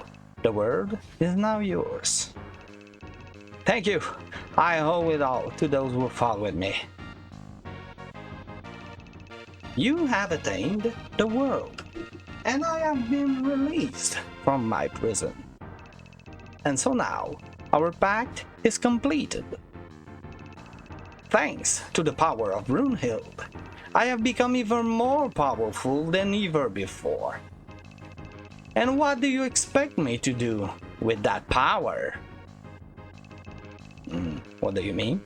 The world is now yours. Thank you. I owe it all to those who fought with me. You have attained the world, and I have been released from my prison. And so now, our pact is completed. Thanks to the power of Runehild, I have become even more powerful than ever before. And what do you expect me to do with that power? What do you mean?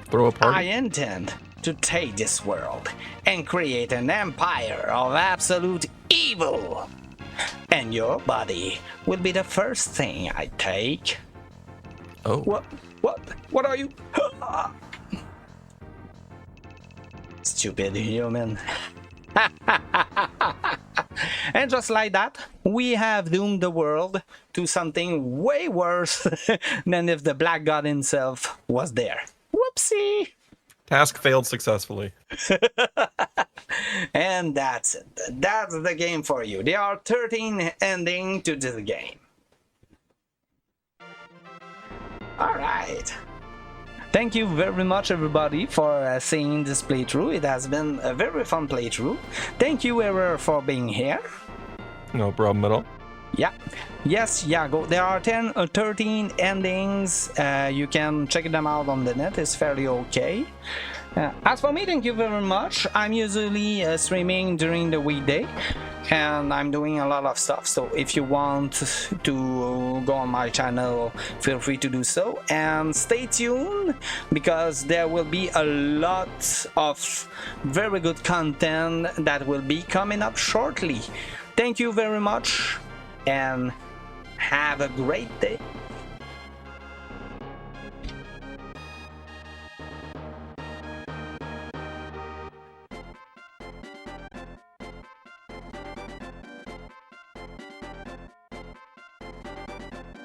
Throw a party? I intend to take this world and create an empire of absolute evil. And your body will be the first thing I take. Oh. What are you? Stupid human. And just like that, we have doomed the world to something way worse than if the Black God himself was there. Whoopsie! Task failed successfully. And that's it. That's the game for you. There are 13 endings to this game. Alright. Thank you very much, everybody, for seeing this playthrough. It has been a very fun playthrough. Thank you, Error, for being here. No problem at all. Yeah. Yes, Yago. There are 13 endings. You can check them out on the net. It's fairly okay. As for me, thank you very much. I'm usually streaming during the weekday, and I'm doing a lot of stuff. So if you want to go on my channel, feel free to do so. And stay tuned, because there will be a lot of very good content that will be coming up shortly. Thank you very much, and have a great day.